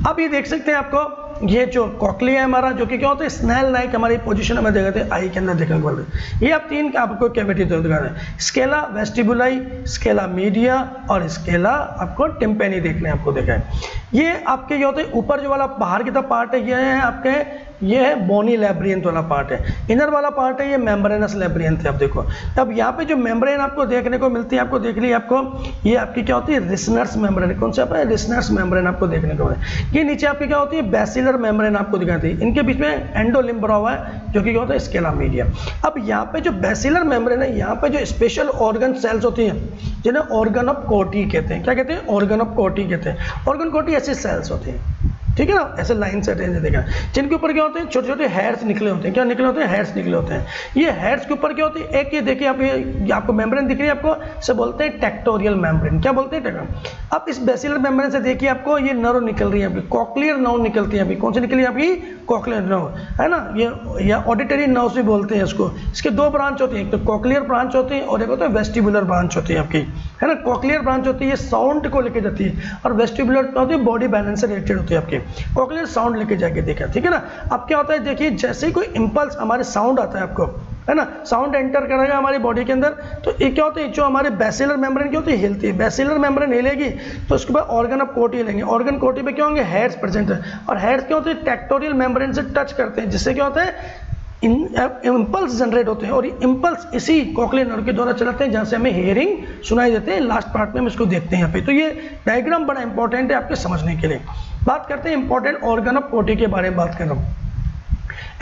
अब ये देख सकते हैं आपको ये जो कॉकलिया है हमारा, जो कि क्या होता है स्नेल लाइक हमारी पोजीशन हमें देखते हैं आई के अंदर देखने को मिलती है। ये आप तीन आपको कैविटी दिखा रहे हैं, स्केला वेस्टिबुलाई, स्केला मीडिया और स्केला आपको टिम्पेनी देखने आपको देखा है। ये आपके ये होते हैं ऊपर जो वाला बाहर की तरफ पार्ट है, ये है आपके ये है बोनी लैब्रियंथ वाला पार्ट है, इनर वाला पार्ट है ये मेम्ब्रेनस लैब्रियंथ है। आप देखो अब यहाँ पे जो मेम्ब्रेन आपको देखने को मिलती है, आपको देख ली आपको ये आपकी क्या होती है रिसनर्स मेम्ब्रेन, कौन सा है रिसनर्स मेम्ब्रेन आपको देखने को मिलती है। ये नीचे आपकी क्या होती है बेसिलर मेम्ब्रेन आपको दिखाती है, इनके बीच में एंडोलिम्ब बना हुआ है जो कि क्या होता है स्केला मीडिया। अब यहाँ पे जो बेसिलर मेम्ब्रेन है, यहाँ पे जो स्पेशल ऑर्गन सेल्स होती हैं जिन्हें ऑर्गन ऑफ कोटी कहते हैं, क्या कहते हैं ऑर्गन ऑफ कोटी कहते हैं। ऑर्गन कोटी ऐसी सेल्स होती हैं, ठीक है ना, ऐसे लाइन से देखा, जिनके ऊपर क्या होते हैं छोटे छोटे हेयर्स निकले होते हैं, क्या निकले होते हैं हेयर्स निकले होते हैं। ये हेयर्स के ऊपर क्या होती है एक ये देखिए आप ये आपको मेम्ब्रेन दिख रही है आपको, से बोलते हैं टेक्टोरियल मेम्ब्रेन, क्या बोलते हैं टेक्टोरियल। अब इस बेसिलर मेम्ब्रेन से देखिए आपको ये नर्व निकल रही है अभी, कॉक्लियर नर्व निकलती है अभी, कौन सी निकली है आपकी कॉक्लियर नर्व है ना, ये या ऑडिटरी नर्व भी बोलते हैं इसको। इसके दो ब्रांच होती है, एक तो कॉक्लियर ब्रांच होती है और एक होता है वेस्टिबुलर ब्रांच होती है आपकी, है ना। कॉक्लियर ब्रांच होती है साउंड को लेके जाती है और वेस्टिबुलर क्या होती है बॉडी बैलेंस से रिलेटेड होती है आपकी, कॉक्लियर साउंड लेके जाके देखा, ठीक है ना। अब क्या होता है देखिए जैसे ही कोई इंपल्स हमारे साउंड आता है आपको, है ना, साउंड एंटर करेगा हमारी बॉडी के अंदर, तो ये क्या होता है जो हमारे बेसिलर मेम्ब्रेन क्या होती है हिलती है, बेसिलर मेम्ब्रेन हिलेगी तो उसके बाद ऑर्गन ऑफ कोटी हिलेंगे, ऑर्गन कोटी पे क्या होंगे हेयर्स प्रेजेंट है, और हेयर्स क्या होते हैं टेक्टोरियल मेम्ब्रेन से टच करते हैं, जिससे क्या होता है इम्पल्स जनरेट होते हैं, और ये इम्पल्स इसी कॉक्लियर नर्व के द्वारा चलाते हैं जहाँ से हमें हियरिंग सुनाई देते हैं। लास्ट पार्ट में हम इसको देखते हैं यहाँ पे। तो ये डायग्राम बड़ा इंपॉर्टेंट है आपके समझने के लिए। बात करते हैं इंपॉर्टेंट ऑर्गन ऑफ कोटी के बारे में बात कर रहा हूँ।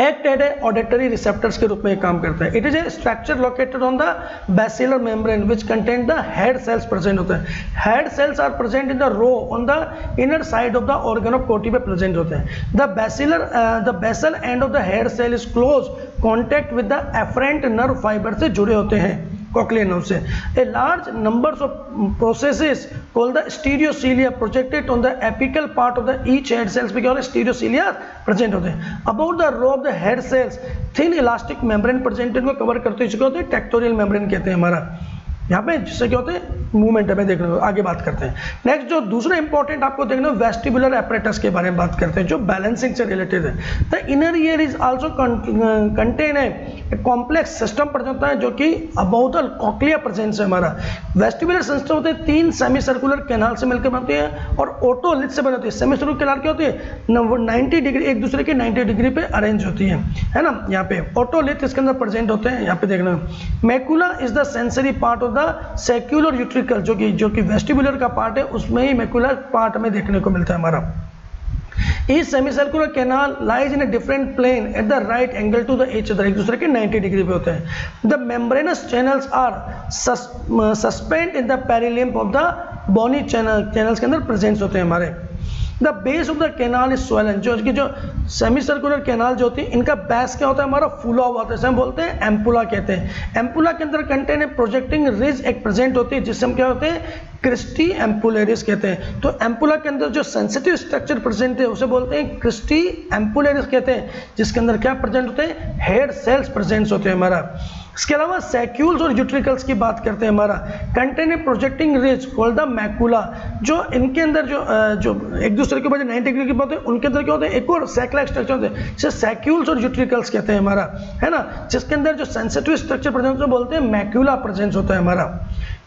Act at a auditory receptors के रूप में काम करता है। It is a structure located on the basilar membrane which contain the head cells present होते हैं। Head cells are present in the row on the inner side of the organ of Corti पे प्रेजेंट होते हैं। The basal end of the head cell is close contact with the afferent nerve fibre से जुड़े होते हैं कॉक्लियर नर्व से। A large numbers of processes called the stereocilia projected on the apical part of the each hair cells पे क्या होता है स्टीरियोसीलिया प्रेजेंट होते हैं। About the row of the head cells thin elastic membrane present को कवर करते हुए होते हैं टेक्टोरियल मेम्ब्रेन कहते हैं हमारा यहाँ पे, जिससे क्या होते हैं मूवमेंट हमें देखने को। आगे बात करते हैं नेक्स्ट जो दूसरा इंपॉर्टेंट आपको देखना है वेस्टिबुलर एपरेटस के बारे में बात करते हैं जो बैलेंसिंग से रिलेटेड है। The inner year is also contain a complex system present होता है जो कि अबाउट द कॉक्लिया प्रेजेंस है हमारा। वेस्टिबुलर सिस्टम होते हैं तीन सेमी सर्कुलर कैनाल से मिलकर बनते हैं और ओटोलिथ से बने होते हैं। सेमी सर्कुलर कैनाल क्या होती है 90 डिग्री एक दूसरे के 90 डिग्री पे अरेंज होती है ना। यहाँ पे ओटोलिथ इसके अंदर प्रेजेंट होते हैं। यहाँ पे देखना macula is the sensory part of secular utricle जो कि वेस्टिबुलर का पार्ट है, उसमें ही मैकुलर पार्ट में देखने को मिलता है हमारा। Each semicircular canal lies in a different plane at the right angle to the each other, एक दूसरे के 90 डिग्री पे होते हैं। The membranous channels are suspend in the perilimb of the bony channels के अंदर प्रेजेंस होते हैं हमारे। The base of the canal is swollen, जो सेमी सर्कुलर कैनाल जो होती है इनका बेस क्या होता है हमारा फूला हुआ होता है, हम बोलते हैं एम्पुला कहते हैं। एम्पुला के अंदर कंटेन प्रोजेक्टिंग रिज एक प्रेजेंट होती है जिससे हम क्या होते हैं क्रिस्टी एम्पुलेरिस कहते हैं। तो एम्पुला के अंदर जो सेंसिटिव स्ट्रक्चर प्रेजेंट है उसे बोलते हैं क्रिस्टी एम्पुलेरिस कहते हैं, जिसके अंदर क्या प्रेजेंट होते हैं हेड सेल्स प्रेजेंट होते हैं हमारा। इसके अलावा सैक्यूल्स और यूट्रिकल्स की बात करते हैं हमारा। Contain a projecting ridge called the macula, जो इनके अंदर जो एक दूसरे के ऊपर 90 डिग्री के होते हैं उनके अंदर क्या होते हैं एक और सैक-लाइक स्ट्रक्चर होते हैं जिसे सैक्यूल्स और यूट्रिकल्स कहते हैं हमारा, है ना। जिसके अंदर जो सेंसिटिव स्ट्रक्चर प्रेजेंट बोलते हैं मैकुला प्रेजेंस होता है हमारा।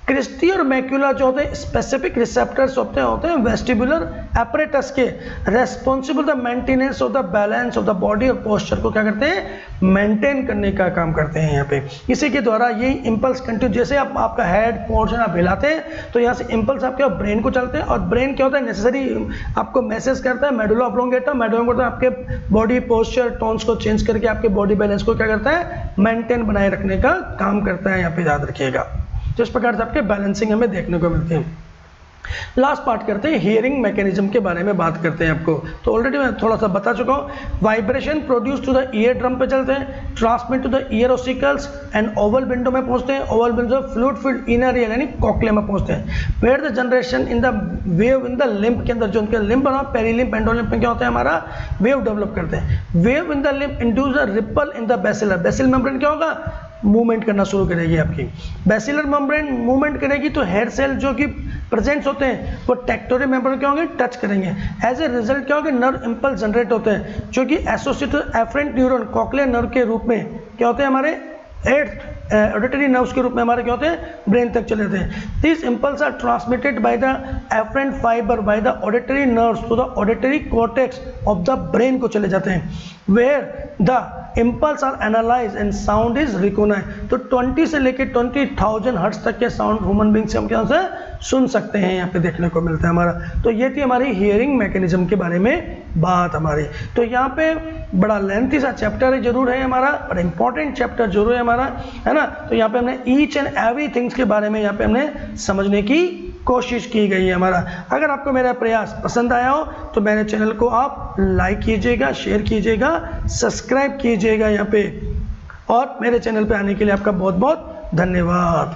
क्रिस्टी और मैक्यूला जो होते हैं स्पेसिफिक रिसेप्टर्स होते हैं वेस्टिबुलर एपरेटस के, responsible the maintenance of the balance of the body और पोस्चर को क्या करते हैं मेंटेन करने का काम करते हैं यहाँ पे। इसी के द्वारा यही इंपल्स कंटिन्यू, जैसे आपका हेड पोर्शन आप हिलाते हैं तो यहाँ से इंपल्स आपके ब्रेन को चलते हैं और ब्रेन क्या होता है नेसेसरी आपको मैसेज करता है मेडुला ऑब्लोंगेटा, मेडुला ऑब्लोंगेटा आपके बॉडी पोस्चर टोन्स को चेंज करके आपके बॉडी बैलेंस को क्या करता है मेंटेन बनाए रखने का काम करता है। यहाँ पे याद रखिएगा, जिस प्रकार से आपके बैलेंसिंग हमें देखने को मिलती है। लास्ट पार्ट करते हैं, हियरिंग मैकेनिज्म के बारे में बात करते हैं आपको। तो ऑलरेडी मैं थोड़ा सा बता चुका हूँ। Vibration produce to the ear drum पे चलते हैं, transmit to the ear ossicles and oval window में पहुंचते हैं, oval window fluid filled inner ear यानी कॉक्लिया में पहुंचते हैं। Where the generation in the wave in the lymph के अंदर, जो उनके लिम्ब बना पेरीलिम्ब एंडोलिम्ब में क्या होता है हमारा वेव डेवलप करते हैं। Wave in the limb induce a ripple in the basilar, BECIL membrane क्या होगा मूवमेंट करना शुरू करेगी आपकी। बेसिलर मेम्ब्रेन मूवमेंट करेगी तो हेयर सेल जो कि प्रेजेंट्स होते हैं वो टेक्टोरियल मेम्ब्रेन क्या होंगे टच करेंगे। एज ए रिजल्ट क्या होगा नर्व इंपल्स जनरेट होते हैं जो कि associated afferent neuron cochlear nerve के रूप में क्या होते हैं हमारे ऑडिटरी नर्व्स के रूप में हमारे क्या होते हैं ब्रेन तक चले जाते हैं। This impulse are transmitted by the afferent fibre by the auditory nerves to the auditory cortex of the brain को चले जाते हैं, where the impulse are analyse and sound is recognised. तो 20 से लेकर 20,000 हर्ट्ज तक के साउंड ह्यूमन बीइंग से हम क्या से सुन सकते हैं, यहाँ पे देखने को मिलता है हमारा। तो ये थी हमारी हियरिंग मैकेनिज्म के बारे में बात हमारी। तो यहाँ पे बड़ा लेंथी सा चैप्टर जरूर है हमारा, बड़ा इंपॉर्टेंट चैप्टर जरूर है हमारा, है ना। तो यहाँ पे हमने ईच एंड एवरी थिंग्स के बारे में यहाँ पे हमने समझने की कोशिश की गई है हमारा। अगर आपको मेरा प्रयास पसंद आया हो तो मेरे चैनल को आप लाइक कीजिएगा, शेयर कीजिएगा, सब्सक्राइब कीजिएगा यहाँ पे, और मेरे चैनल पे आने के लिए आपका बहुत बहुत धन्यवाद।